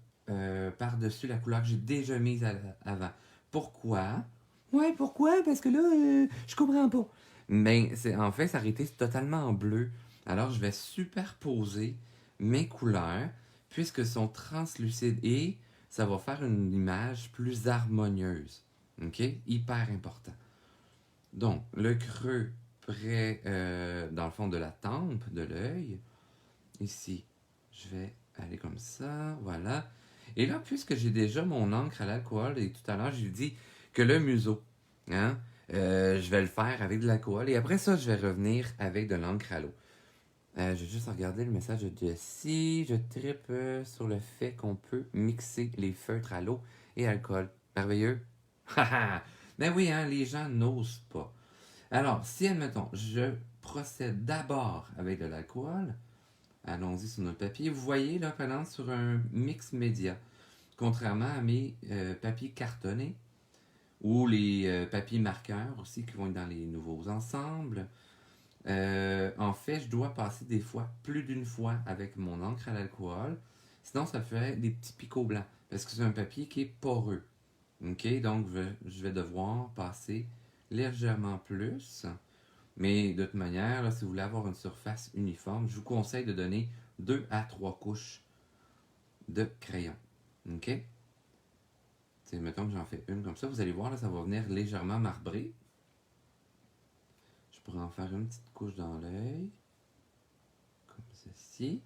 par-dessus la couleur que j'ai déjà mise avant. Pourquoi? Ouais, pourquoi? Parce que là, je comprends pas. Mais en fait, ça aurait été totalement en bleu. Alors, je vais superposer mes couleurs puisque sont translucides et ça va faire une image plus harmonieuse. OK? Hyper important. Donc, le creux près, dans le fond de la tempe de l'œil. Ici, je vais aller comme ça, voilà. Et là, puisque j'ai déjà mon encre à l'alcool, et tout à l'heure, j'ai dit que le museau, hein, je vais le faire avec de l'alcool. Et après ça, je vais revenir avec de l'encre à l'eau. Je vais juste regarder le message de Jessie. Je tripe sur le fait qu'on peut mixer les feutres à l'eau et alcool. Merveilleux. Mais oui, hein, les gens n'osent pas. Alors, si, admettons, je procède d'abord avec de l'alcool, allons-y sur notre papier. Vous voyez, là, qu'on entre sur un mix média. Contrairement à mes papiers cartonnés ou les papiers marqueurs aussi qui vont être dans les nouveaux ensembles. En fait, je dois passer des fois, plus d'une fois avec mon encre à l'alcool. Sinon, ça fait des petits picots blancs. Parce que c'est un papier qui est poreux. OK? Donc, je vais devoir passer légèrement plus. Mais de toute manière, là, si vous voulez avoir une surface uniforme, je vous conseille de donner 2 à 3 couches de crayon. OK? T'sais, mettons que j'en fais une comme ça, vous allez voir, là, ça va venir légèrement marbré. Je pourrais en faire une petite couche dans l'œil. Comme ceci.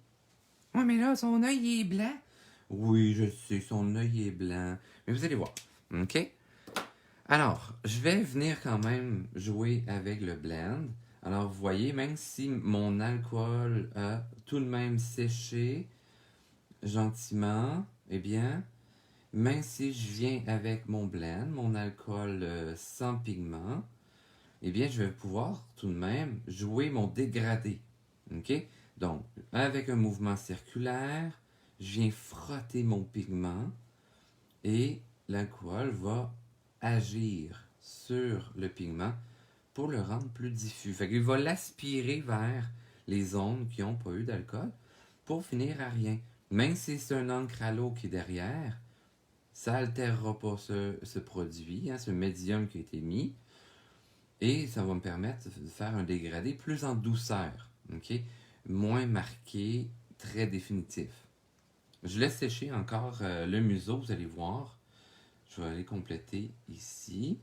Ouais, mais là, son œil est blanc. Oui, je sais, son œil est blanc. Mais vous allez voir. OK? Alors, je vais venir quand même jouer avec le blend. Alors, vous voyez, même si mon alcool a tout de même séché gentiment, eh bien, même si je viens avec mon blend, mon alcool sans pigment, eh bien, je vais pouvoir tout de même jouer mon dégradé. OK? Donc, avec un mouvement circulaire, je viens frotter mon pigment et l'alcool va agir sur le pigment pour le rendre plus diffus. Fait qu'il va l'aspirer vers les zones qui n'ont pas eu d'alcool pour finir à rien. Même si c'est un encre à l'eau qui est derrière, ça n'altérera pas ce produit, ce médium qui a été mis, et ça va me permettre de faire un dégradé plus en douceur, ok? Moins marqué, très définitif. Je laisse sécher encore le museau, vous allez voir. Je vais aller compléter ici.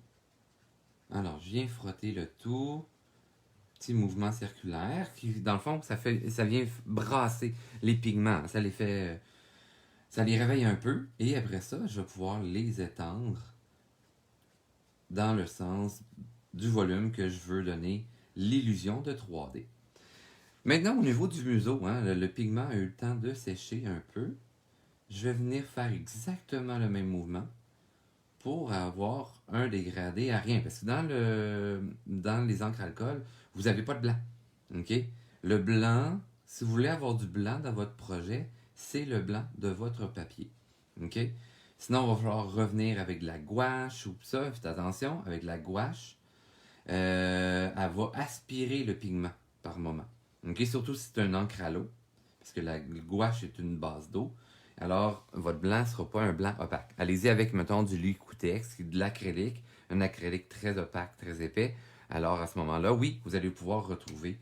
Alors, je viens frotter le tout. Petit mouvement circulaire qui, dans le fond, ça vient brasser les pigments. Ça les réveille un peu. Et après ça, je vais pouvoir les étendre dans le sens du volume que je veux donner l'illusion de 3D. Maintenant, au niveau du museau, le pigment a eu le temps de sécher un peu. Je vais venir faire exactement le même mouvement pour avoir un dégradé à rien. Parce que dans les encres alcool, vous n'avez pas de blanc. OK? Le blanc, si vous voulez avoir du blanc dans votre projet, c'est le blanc de votre papier. OK? Sinon, il va falloir revenir avec de la gouache ou ça. Faites attention, avec la gouache, elle va aspirer le pigment par moment. OK? Surtout si c'est un encre à l'eau, parce que la gouache est une base d'eau. Alors, votre blanc ne sera pas un blanc opaque. Allez-y avec, mettons, du Liquitex, de l'acrylique, un acrylique très opaque, très épais. Alors, à ce moment-là, oui, vous allez pouvoir retrouver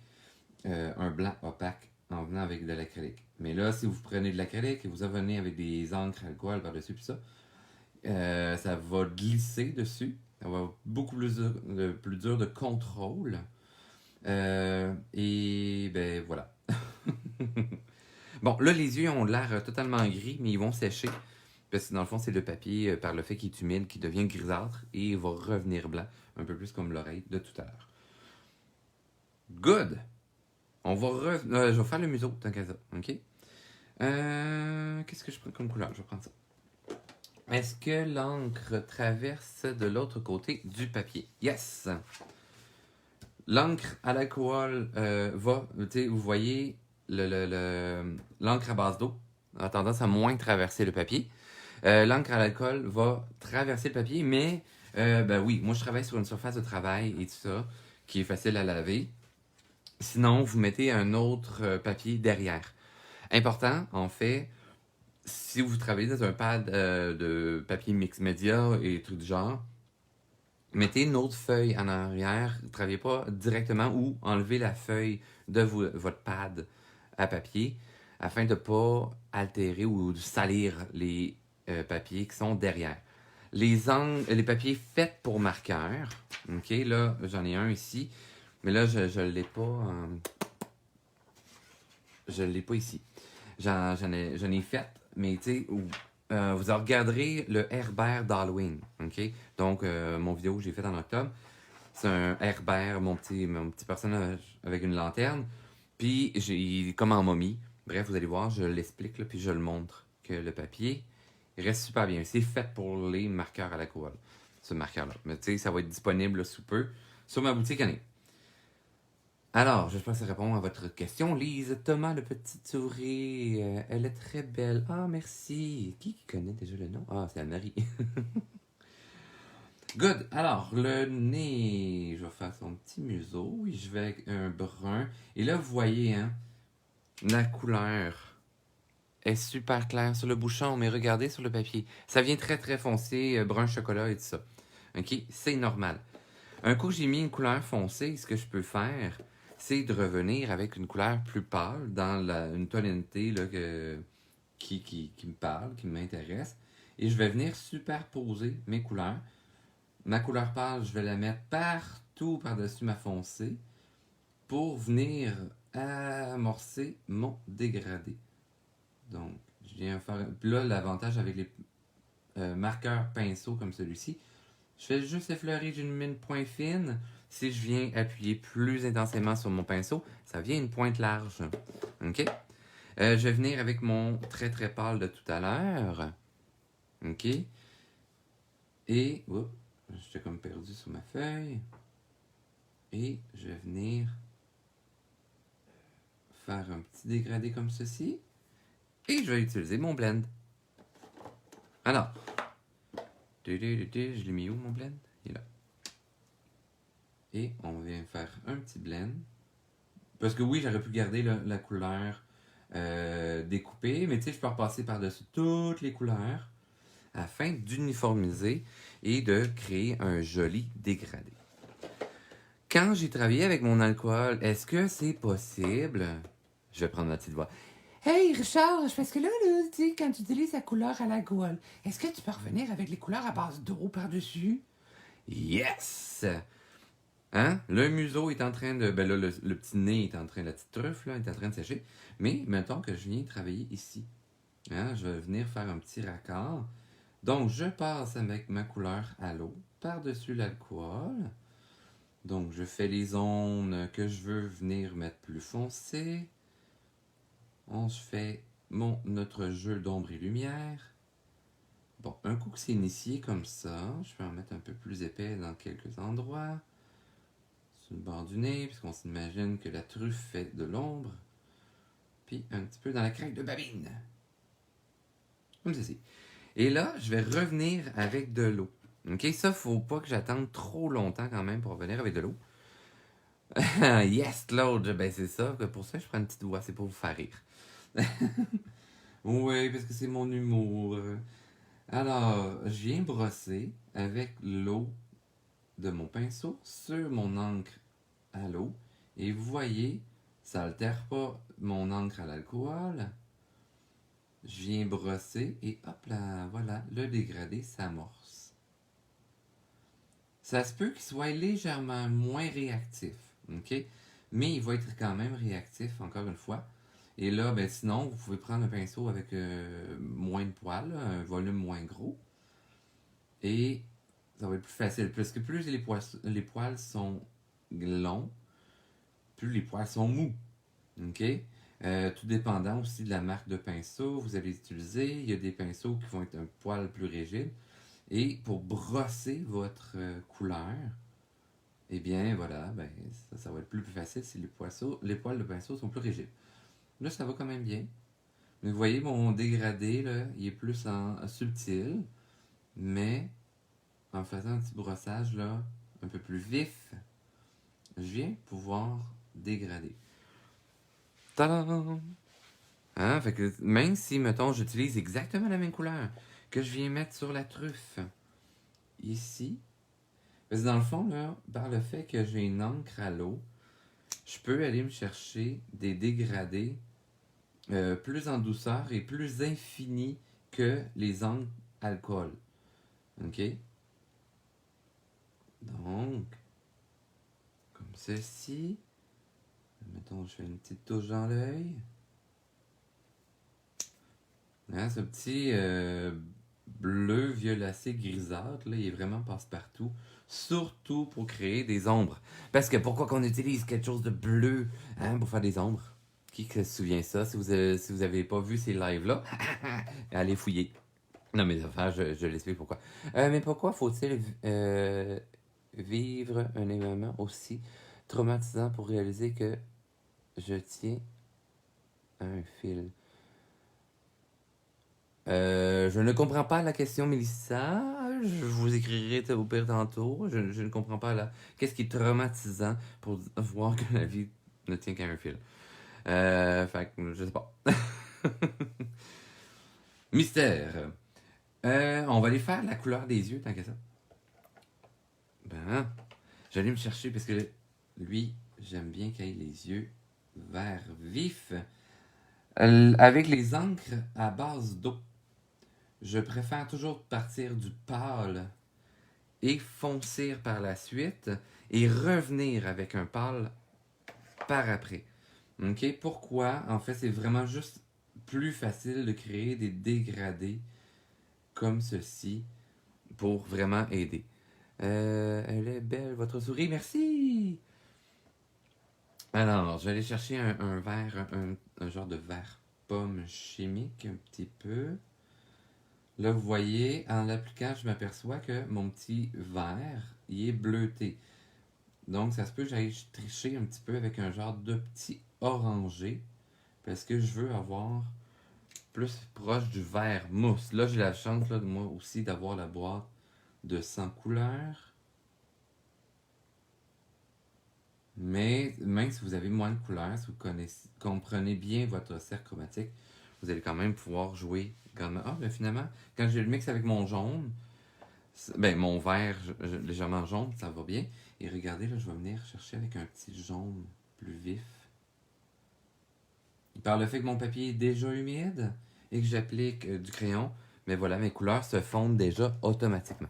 un blanc opaque en venant avec de l'acrylique. Mais là, si vous prenez de l'acrylique et vous en venez avec des encres alcool par-dessus, puis ça va glisser dessus. Ça va être beaucoup plus dur de contrôle. Et ben voilà. Bon, là, les yeux ont l'air totalement gris, mais ils vont sécher. Parce que dans le fond, c'est le papier, par le fait qu'il est humide, qui devient grisâtre et il va revenir blanc. Un peu plus comme l'oreille de tout à l'heure. Good! On va je vais faire le museau, tant qu'à ça. OK? Qu'est-ce que je prends comme couleur? Je vais prendre ça. Est-ce que l'encre traverse de l'autre côté du papier? Yes! L'encre à l'alcool va, vous voyez, l'encre à base d'eau a tendance à moins traverser le papier. L'encre à l'alcool va traverser le papier, mais ben oui, moi je travaille sur une surface de travail et tout ça, qui est facile à laver. Sinon, vous mettez un autre papier derrière. Important, en fait, si vous travaillez dans un pad de papier mix média et tout du genre, mettez une autre feuille en arrière. Ne travaillez pas directement ou enlevez la feuille de votre pad à papier afin de ne pas altérer ou de salir les papiers qui sont derrière. Les papiers faits pour marqueur, ok, là j'en ai un ici, mais là je l'ai pas, je l'ai pas ici. J'en ai fait, mais tu sais, vous regarderez le Herbert d'Halloween, ok? Donc, mon vidéo que j'ai faite en octobre, c'est un Herbert, mon petit personnage avec une lanterne, puis il est comme en momie. Bref, vous allez voir, je l'explique, là, puis je le montre, que le papier il reste super bien. C'est fait pour les marqueurs à l'alcool, ce marqueur-là. Mais tu sais, ça va être disponible là, sous peu sur ma boutique année. Alors, j'espère que ça répond à votre question. Lise Thomas, le petit souris, elle est très belle. Ah, merci. Qui connaît déjà le nom? Ah, c'est Anne-Marie. Good. Alors, le nez, je vais faire son petit museau. Et je vais avec un brun. Et là, vous voyez, hein, la couleur est super claire sur le bouchon, mais regardez sur le papier. Ça vient très, très foncé, brun chocolat et tout ça. OK? C'est normal. Un coup que j'ai mis une couleur foncée, ce que je peux faire, c'est de revenir avec une couleur plus pâle dans une tonalité là, qui me parle, qui m'intéresse. Et je vais venir superposer mes couleurs. Ma couleur pâle, je vais la mettre partout par-dessus ma foncée pour venir amorcer mon dégradé. Donc, je viens faire... Puis là, l'avantage avec les marqueurs pinceaux comme celui-ci, je fais juste effleurer d'une mine point fine. Si je viens appuyer plus intensément sur mon pinceau, ça vient une pointe large. OK? Je vais venir avec mon très très pâle de tout à l'heure. OK? Et... Oups, j'étais comme perdu sur ma feuille. Et je vais venir faire un petit dégradé comme ceci. Et je vais utiliser mon blend. Alors, je l'ai mis où mon blend? Il est là. Et on vient faire un petit blend. Parce que oui, j'aurais pu garder la couleur découpée, mais tu sais, je peux repasser par-dessus toutes les couleurs afin d'uniformiser et de créer un joli dégradé. Quand j'ai travaillé avec mon alcool, est-ce que c'est possible? Je vais prendre ma petite voix. Hey Richard, parce que là, tu sais, quand tu utilises la couleur à l'alcool, est-ce que tu peux revenir avec les couleurs à base d'eau par-dessus? Yes! Hein? Le museau est en train de. Ben là, le petit nez est en train, la petite truffe, là, est en train de sécher. Mais mettons que je viens travailler ici. Hein? Je vais venir faire un petit raccord. Donc, je passe avec ma couleur à l'eau par-dessus l'alcool. Donc, je fais les zones que je veux venir mettre plus foncées. On se fait notre jeu d'ombre et lumière. Bon, un coup que c'est initié comme ça, je vais en mettre un peu plus épais dans quelques endroits. Sur le bord du nez, puisqu'on s'imagine que la truffe fait de l'ombre. Puis un petit peu dans la craque de babine. Comme ceci. Et là, je vais revenir avec de l'eau. Ok, ça, faut pas que j'attende trop longtemps quand même pour revenir avec de l'eau. Yes, Claude, ben c'est ça. Pour ça, je prends une petite voix, c'est pour vous faire rire. Oui, parce que c'est mon humour. Alors, je viens brosser avec l'eau de mon pinceau sur mon encre à l'eau. Et vous voyez, ça altère pas mon encre à l'alcool. Je viens brosser et hop là, voilà, le dégradé s'amorce. Ça se peut qu'il soit légèrement moins réactif, ok? Mais il va être quand même réactif, encore une fois. Et là, ben sinon, vous pouvez prendre un pinceau avec moins de poils, un volume moins gros. Et ça va être plus facile. Parce que plus les poils sont longs, plus les poils sont mous. OK? Tout dépendant aussi de la marque de pinceau que vous allez utiliser. Il y a des pinceaux qui vont être un poil plus rigides. Et pour brosser votre couleur, eh bien voilà, ben, ça va être plus facile si les poils de pinceau sont plus rigides. Là, ça va quand même bien. Mais vous voyez, mon dégradé, là, il est plus en subtil. Mais en faisant un petit brossage là, un peu plus vif, je viens pouvoir dégrader. Tadam! Hein? Fait que même si, mettons, j'utilise exactement la même couleur que je viens mettre sur la truffe, ici, parce que dans le fond, là, par le fait que j'ai une encre à l'eau, je peux aller me chercher des dégradés plus en douceur et plus infinis que les encres alcool. OK? Donc, comme ceci. Mettons, je fais une petite touche dans l'œil. Hein, ce petit bleu violacé grisâtre, là, il est vraiment passe-partout. Surtout pour créer des ombres. Parce que pourquoi qu'on utilise quelque chose de bleu hein, pour faire des ombres? Qui se souvient ça? Si vous avez pas vu ces lives-là, allez fouiller. Non, mais affaires, je l'explique pourquoi. Mais pourquoi faut-il vivre un événement aussi traumatisant pour réaliser que je tiens un fil? Je ne comprends pas la question, Mélissa. Je vous écrirai au pire tantôt. Je ne comprends pas là. Qu'est-ce qui est traumatisant pour voir que la vie ne tient qu'à un fil? Fait que je sais pas. Mystère. On va aller faire la couleur des yeux, tant que ça. Ben, j'allais me chercher parce que lui, j'aime bien qu'il ait les yeux vert vif. Avec les encres à base d'eau. Je préfère toujours partir du pâle et foncer par la suite et revenir avec un pâle par après. OK? Pourquoi? En fait, c'est vraiment juste plus facile de créer des dégradés comme ceci pour vraiment aider. Elle est belle, votre souris. Merci! Alors, je vais aller chercher un verre, un genre de verre pomme chimique, un petit peu. Là, vous voyez, en l'appliquant, je m'aperçois que mon petit verre, il est bleuté. Donc, ça se peut que j'aille tricher un petit peu avec un genre de petit orangé. Parce que je veux avoir plus proche du vert mousse. Là, j'ai la chance, là, moi aussi, d'avoir la boîte de 100 couleurs. Mais même si vous avez moins de couleurs, si vous comprenez bien votre cercle chromatique, vous allez quand même pouvoir jouer grandement. Ah, mais finalement, quand je le mixe avec mon jaune, ben mon vert légèrement jaune, ça va bien. Et regardez, là, je vais venir chercher avec un petit jaune plus vif. Par le fait que mon papier est déjà humide et que j'applique du crayon, mais voilà, mes couleurs se fondent déjà automatiquement.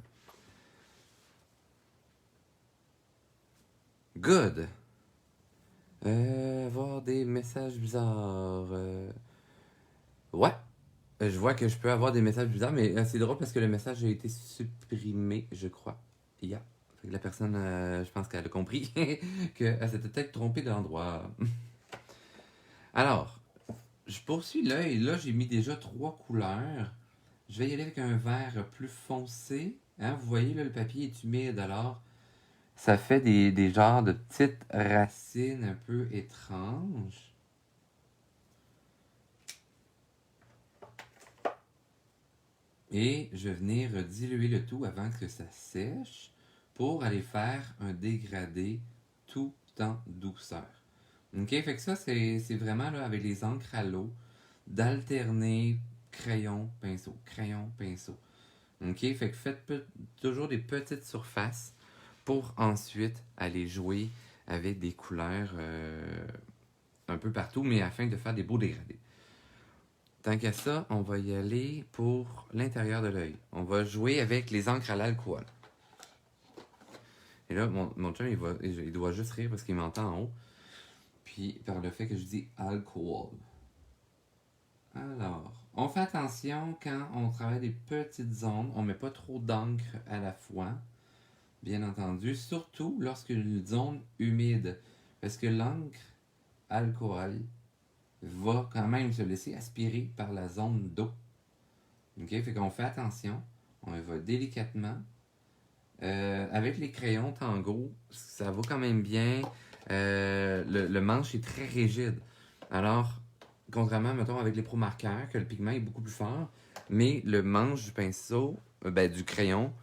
Good! Avoir des messages bizarres. Ouais, je vois que je peux avoir des messages bizarres, mais c'est drôle parce que le message a été supprimé, je crois. Yeah. Fait que la personne, je pense qu'elle a compris qu'elle s'était peut-être trompée d'endroit. Alors, je poursuis l'œil. Là, j'ai mis déjà 3 couleurs. Je vais y aller avec un vert plus foncé. Hein, vous voyez, là, le papier est humide, alors ça fait des genres de petites racines un peu étranges. Et je vais venir diluer le tout avant que ça sèche pour aller faire un dégradé tout en douceur. Ok, fait que ça, c'est vraiment là, avec les encres à l'eau, d'alterner crayon, pinceau, crayon, pinceau. Ok, fait que faites toujours des petites surfaces pour ensuite aller jouer avec des couleurs un peu partout, mais afin de faire des beaux dégradés. Tant qu'à ça, on va y aller pour l'intérieur de l'œil. On va jouer avec les encres à l'alcool. Et là, mon chum, il doit juste rire parce qu'il m'entend en haut. Puis, par le fait que je dis alcool. Alors, on fait attention quand on travaille des petites zones. On ne met pas trop d'encre à la fois. Bien entendu. Surtout lorsque une zone humide. Parce que l'encre alcool va quand même se laisser aspirer par la zone d'eau. Ok, fait qu'on fait attention. On y va délicatement. Avec les crayons Tango, ça va quand même bien. Le manche est très rigide. Alors, contrairement, mettons, avec les Pro Marqueurs, que le pigment est beaucoup plus fort, mais le manche du pinceau, du crayon,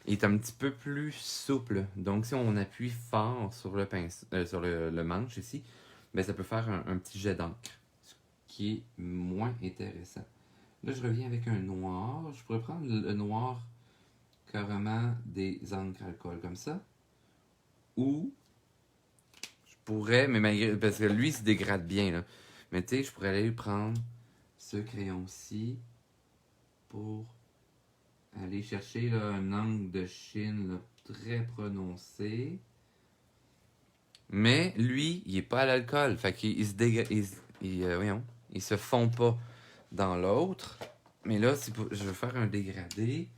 est un petit peu plus souple. Donc, si on appuie fort sur le pinceau, sur le manche ici, ben, ça peut faire un petit jet d'encre, ce qui est moins intéressant. Là, je reviens avec un noir. Je pourrais prendre le noir carrément des encres alcool comme ça. Ou je pourrais, mais malgré, parce que lui, il se dégrade bien, là. Mais tu sais, je pourrais aller prendre ce crayon-ci pour aller chercher là, un angle de Chine là, très prononcé. Mais lui, il est pas à l'alcool. Fait qu'il se dégrade. Voyons, il se fond pas dans l'autre. Mais là, je veux faire un dégradé.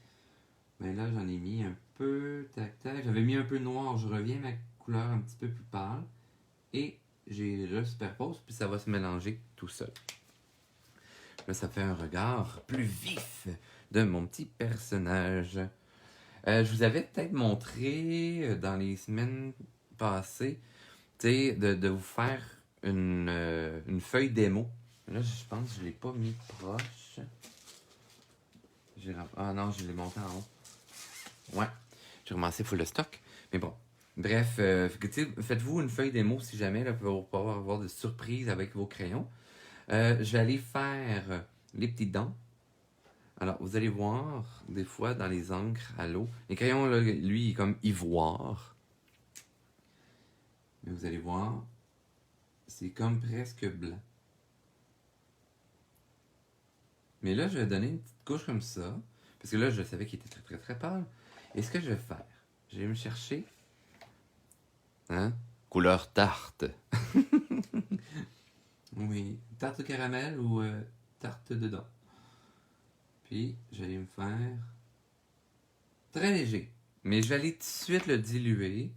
Mais là, j'en ai mis un peu. Tac, tac. J'avais mis un peu noir. Je reviens à ma couleur un petit peu plus pâle. Et j'ai superpose. Puis ça va se mélanger tout seul. Là, ça fait un regard plus vif de mon petit personnage. Je vous avais peut-être montré dans les semaines passées, tu sais, de vous faire une feuille démo. Là, je pense que je ne l'ai pas mis proche. Ah non, je l'ai monté en haut. Ouais, j'ai ramassé full de stock. Mais bon, bref, faites-vous une feuille démo si jamais, là, pour pouvoir avoir de surprises avec vos crayons. Je vais aller faire les petites dents. Alors, vous allez voir, des fois, dans les encres à l'eau, les crayons, là, lui, il est comme ivoire. Mais vous allez voir, c'est comme presque blanc. Mais là, je vais donner une petite couche comme ça, parce que là, je savais qu'il était très, très, très pâle. Et ce que je vais faire, je vais me chercher, couleur tarte. Oui, tarte au caramel ou tarte dedans. Puis, je vais me faire très léger. Mais je vais aller tout de suite le diluer.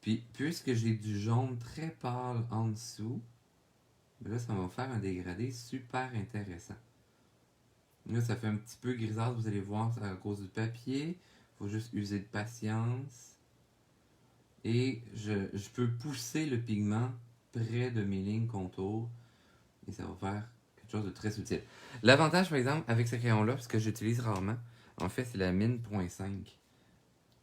Puis, puisque j'ai du jaune très pâle en dessous, là, ça va faire un dégradé super intéressant. Là, ça fait un petit peu grisâtre, vous allez voir, c'est à cause du papier. Il faut juste user de patience. Et je peux pousser le pigment près de mes lignes contours. Et ça va faire quelque chose de très subtil. L'avantage, par exemple, avec ce crayon-là, ce que j'utilise rarement, en fait, c'est la mine .5.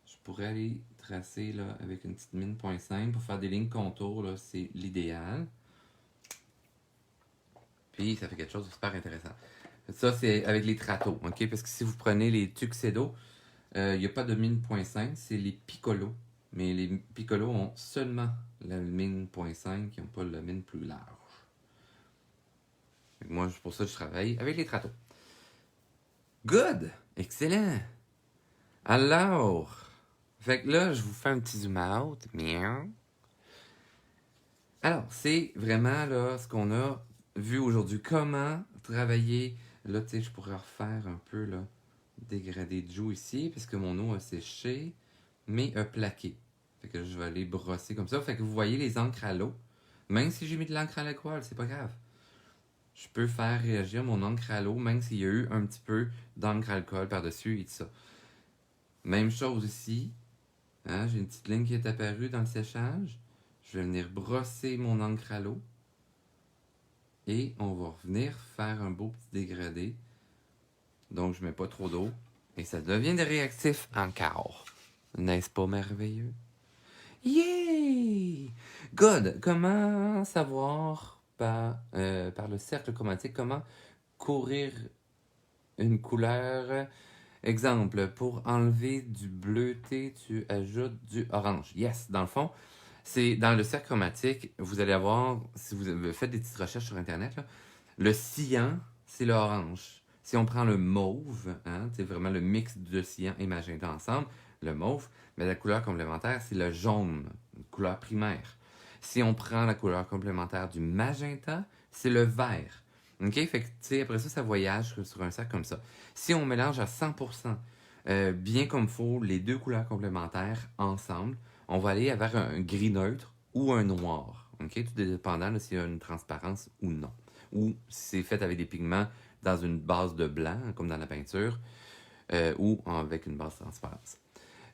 Je pourrais aller tracer là, avec une petite mine .5 pour faire des lignes contours, là, c'est l'idéal. Puis ça fait quelque chose de super intéressant. Ça, c'est avec les Trato, ok? Parce que si vous prenez les Tuxedo, il n'y a pas de mine .5, c'est les Piccolo. Mais les Piccolo ont seulement la mine .5, ils n'ont pas la mine plus large. Moi, c'est pour ça que je travaille avec les Trato. Good! Excellent! Alors, fait que là, je vous fais un petit zoom out. Miaou. Alors, c'est vraiment là ce qu'on a vu aujourd'hui. Comment travailler. Là, tu sais, je pourrais refaire un peu là, dégradé de joue ici, puisque mon eau a séché, mais a plaqué. Fait que je vais aller brosser comme ça. Fait que vous voyez les encres à l'eau. Même si j'ai mis de l'encre à l'alcool, c'est pas grave. Je peux faire réagir mon encre à l'eau, même s'il y a eu un petit peu d'encre à alcool par-dessus et tout ça. Même chose ici. Hein, j'ai une petite ligne qui est apparue dans le séchage. Je vais venir brosser mon encre à l'eau. Et on va revenir faire un beau petit dégradé. Donc, je mets pas trop d'eau. Et ça devient des réactifs encore. N'est-ce pas merveilleux? Yay! Good! Comment savoir par le cercle chromatique, comment courir une couleur? Exemple, pour enlever du bleuté, tu ajoutes du orange. Yes! Dans le fond, c'est dans le cercle chromatique, vous allez avoir, si vous faites des petites recherches sur Internet, là, le cyan, c'est le orange. Si on prend le mauve, hein, c'est vraiment le mix de cyan et magenta ensemble, le mauve, mais la couleur complémentaire, c'est le jaune, une couleur primaire. Si on prend la couleur complémentaire du magenta, c'est le vert. OK? Fait que, tu sais, après ça, ça voyage sur un sac comme ça. Si on mélange à 100%, bien comme il faut, les deux couleurs complémentaires ensemble, on va aller vers un gris neutre ou un noir. OK? Tout dépendant de s'il y a une transparence ou non. Ou si c'est fait avec des pigments dans une base de blanc, comme dans la peinture, ou avec une base transparence.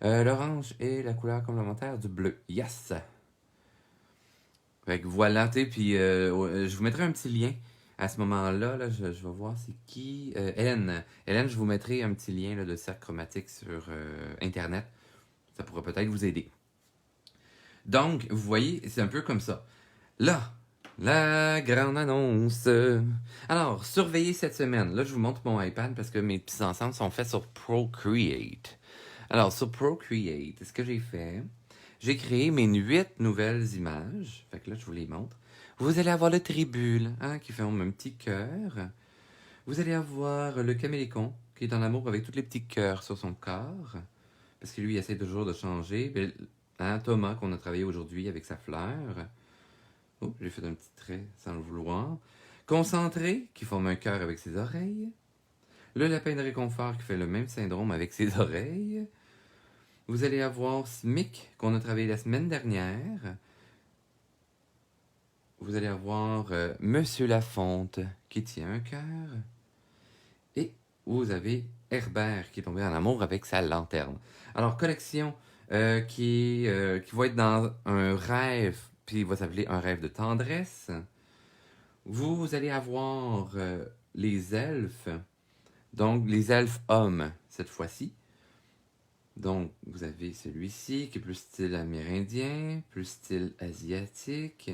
L'orange est la couleur complémentaire du bleu. Yes! Fait que voilà, tu sais, puis je vous mettrai un petit lien à ce moment-là. Là, je vais voir c'est qui. Hélène. Hélène, je vous mettrai un petit lien là, de cercle chromatique sur Internet. Ça pourrait peut-être vous aider. Donc, vous voyez, c'est un peu comme ça. Là, la grande annonce. Alors, surveillez cette semaine. Là, je vous montre mon iPad parce que mes petits ensembles sont faits sur Procreate. Alors, sur Procreate, ce que j'ai fait, j'ai créé mes 8 nouvelles images. Fait que là, je vous les montre. Vous allez avoir le tribule, hein, qui fait un petit cœur. Vous allez avoir le caméléon, qui est en amour avec tous les petits cœurs sur son corps. Parce que lui, il essaie toujours de changer. Puis, hein, Thomas, qu'on a travaillé aujourd'hui avec sa fleur. Oh, j'ai fait un petit trait sans le vouloir. Concentré, qui forme un cœur avec ses oreilles. Le lapin de réconfort, qui fait le même syndrome avec ses oreilles. Vous allez avoir Smic, qu'on a travaillé la semaine dernière. Vous allez avoir Monsieur Lafonte, qui tient un cœur. Et vous avez Herbert, qui est tombé en amour avec sa lanterne. Alors, collection qui va être dans un rêve, puis il va s'appeler un rêve de tendresse. Vous allez avoir les elfes, donc les elfes hommes cette fois-ci. Donc, vous avez celui-ci qui est plus style amérindien, plus style asiatique.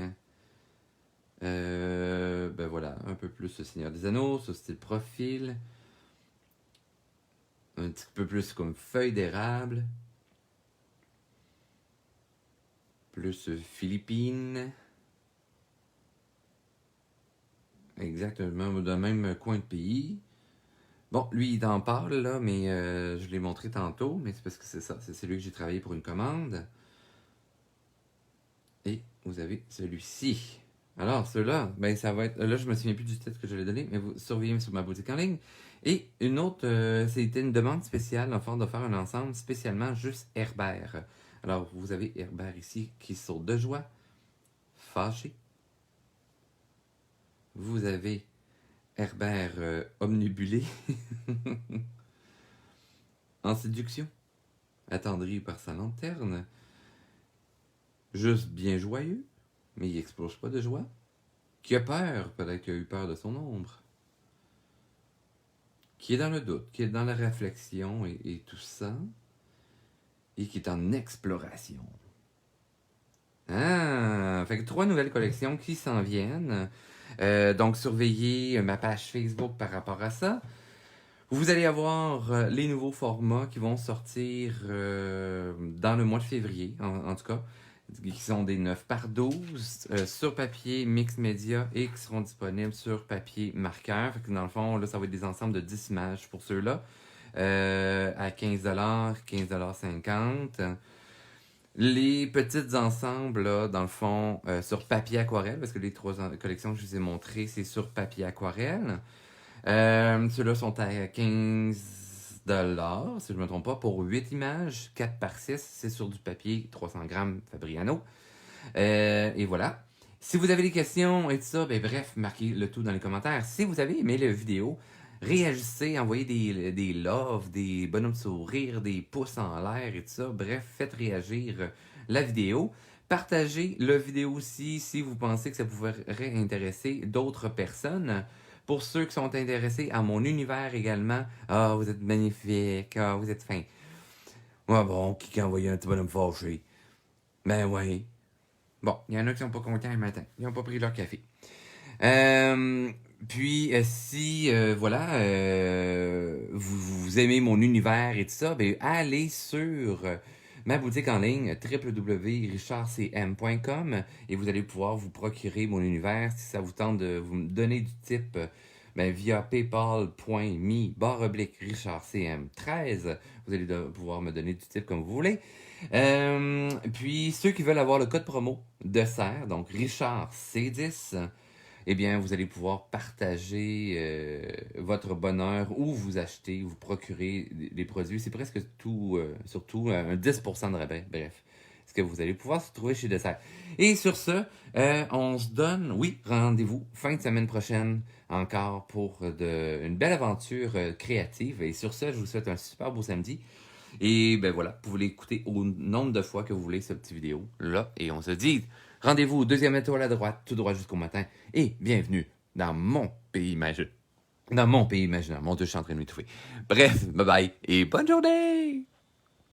Ben voilà, un peu plus le Seigneur des Anneaux, ce style profil. Un petit peu plus comme feuille d'érable. Plus Philippines. Exactement, dans le même coin de pays. Bon, lui, il t'en parle, là, mais je l'ai montré tantôt, mais c'est parce que c'est ça. C'est celui que j'ai travaillé pour une commande. Et vous avez celui-ci. Alors, ceux-là, ben ça va être... Là, je me souviens plus du titre que je l'ai donné, mais vous surveillez sur ma boutique en ligne. Et une autre, c'était une demande spéciale, en fait, de faire un ensemble spécialement juste Herbert. Alors, vous avez Herbert ici qui saute de joie, fâché. Vous avez Herbert omnibulé, en séduction, attendri par sa lanterne, juste bien joyeux, mais il explose pas de joie, qui a peur, peut-être qu'il a eu peur de son ombre. qui est dans le doute, qui est dans la réflexion et tout ça, et qui est en exploration. Ah, fait que 3 nouvelles collections qui s'en viennent. Donc, surveillez ma page Facebook par rapport à ça. Vous allez avoir les nouveaux formats qui vont sortir dans le mois de février, en tout cas, qui sont des 9 par 12 sur papier mix média et qui seront disponibles sur papier marqueur. Fait que dans le fond, là, ça va être des ensembles de 10 images pour ceux-là à 15$, 15,50$. Les petits ensembles, là, dans le fond, sur papier aquarelle, parce que les 3 collections que je vous ai montrées, c'est sur papier aquarelle. Ceux-là sont à 15$, si je ne me trompe pas, pour 8 images, 4 par 6, c'est sur du papier, 300 grammes Fabriano. Et voilà. Si vous avez des questions et tout ça, ben bref, marquez le tout dans les commentaires. Si vous avez aimé la vidéo, réagissez, envoyez des loves, des bonhommes de sourire, des pouces en l'air et tout ça. Bref, faites réagir la vidéo. Partagez la vidéo aussi si vous pensez que ça pourrait intéresser d'autres personnes. Pour ceux qui sont intéressés à mon univers également, ah, vous êtes magnifique, ah, vous êtes fin. Ah bon, qui a envoyé un petit bonhomme fâché? Ben oui. Bon, il y en a qui sont pas contents le matin. Ils n'ont pas pris leur café. Puis, si, voilà, vous aimez mon univers et tout ça, ben, allez sur ma boutique en ligne www.richardcm.com et vous allez pouvoir vous procurer mon univers si ça vous tente de vous me donner du type ben, via paypal.me/richardcm13. Vous allez pouvoir me donner du type comme vous voulez. Puis, ceux qui veulent avoir le code promo de serre, donc Richard C10, eh bien, vous allez pouvoir partager votre bonheur ou vous acheter, vous procurer des produits. C'est presque tout, surtout un 10% de rabais. Bref, ce que vous allez pouvoir se trouver chez Dessert. Et sur ce, on se donne, oui, rendez-vous fin de semaine prochaine encore pour une belle aventure créative. Et sur ce, je vous souhaite un super beau samedi. Et ben voilà, vous pouvez l'écouter au nombre de fois que vous voulez cette petite vidéo là. Et on se dit rendez-vous au 2e étoile à droite, tout droit jusqu'au matin. Et bienvenue dans mon pays imaginaire. Dans mon pays imaginaire. Mon Dieu, je suis en train de m'étouffer. Bref, bye bye et bonne journée!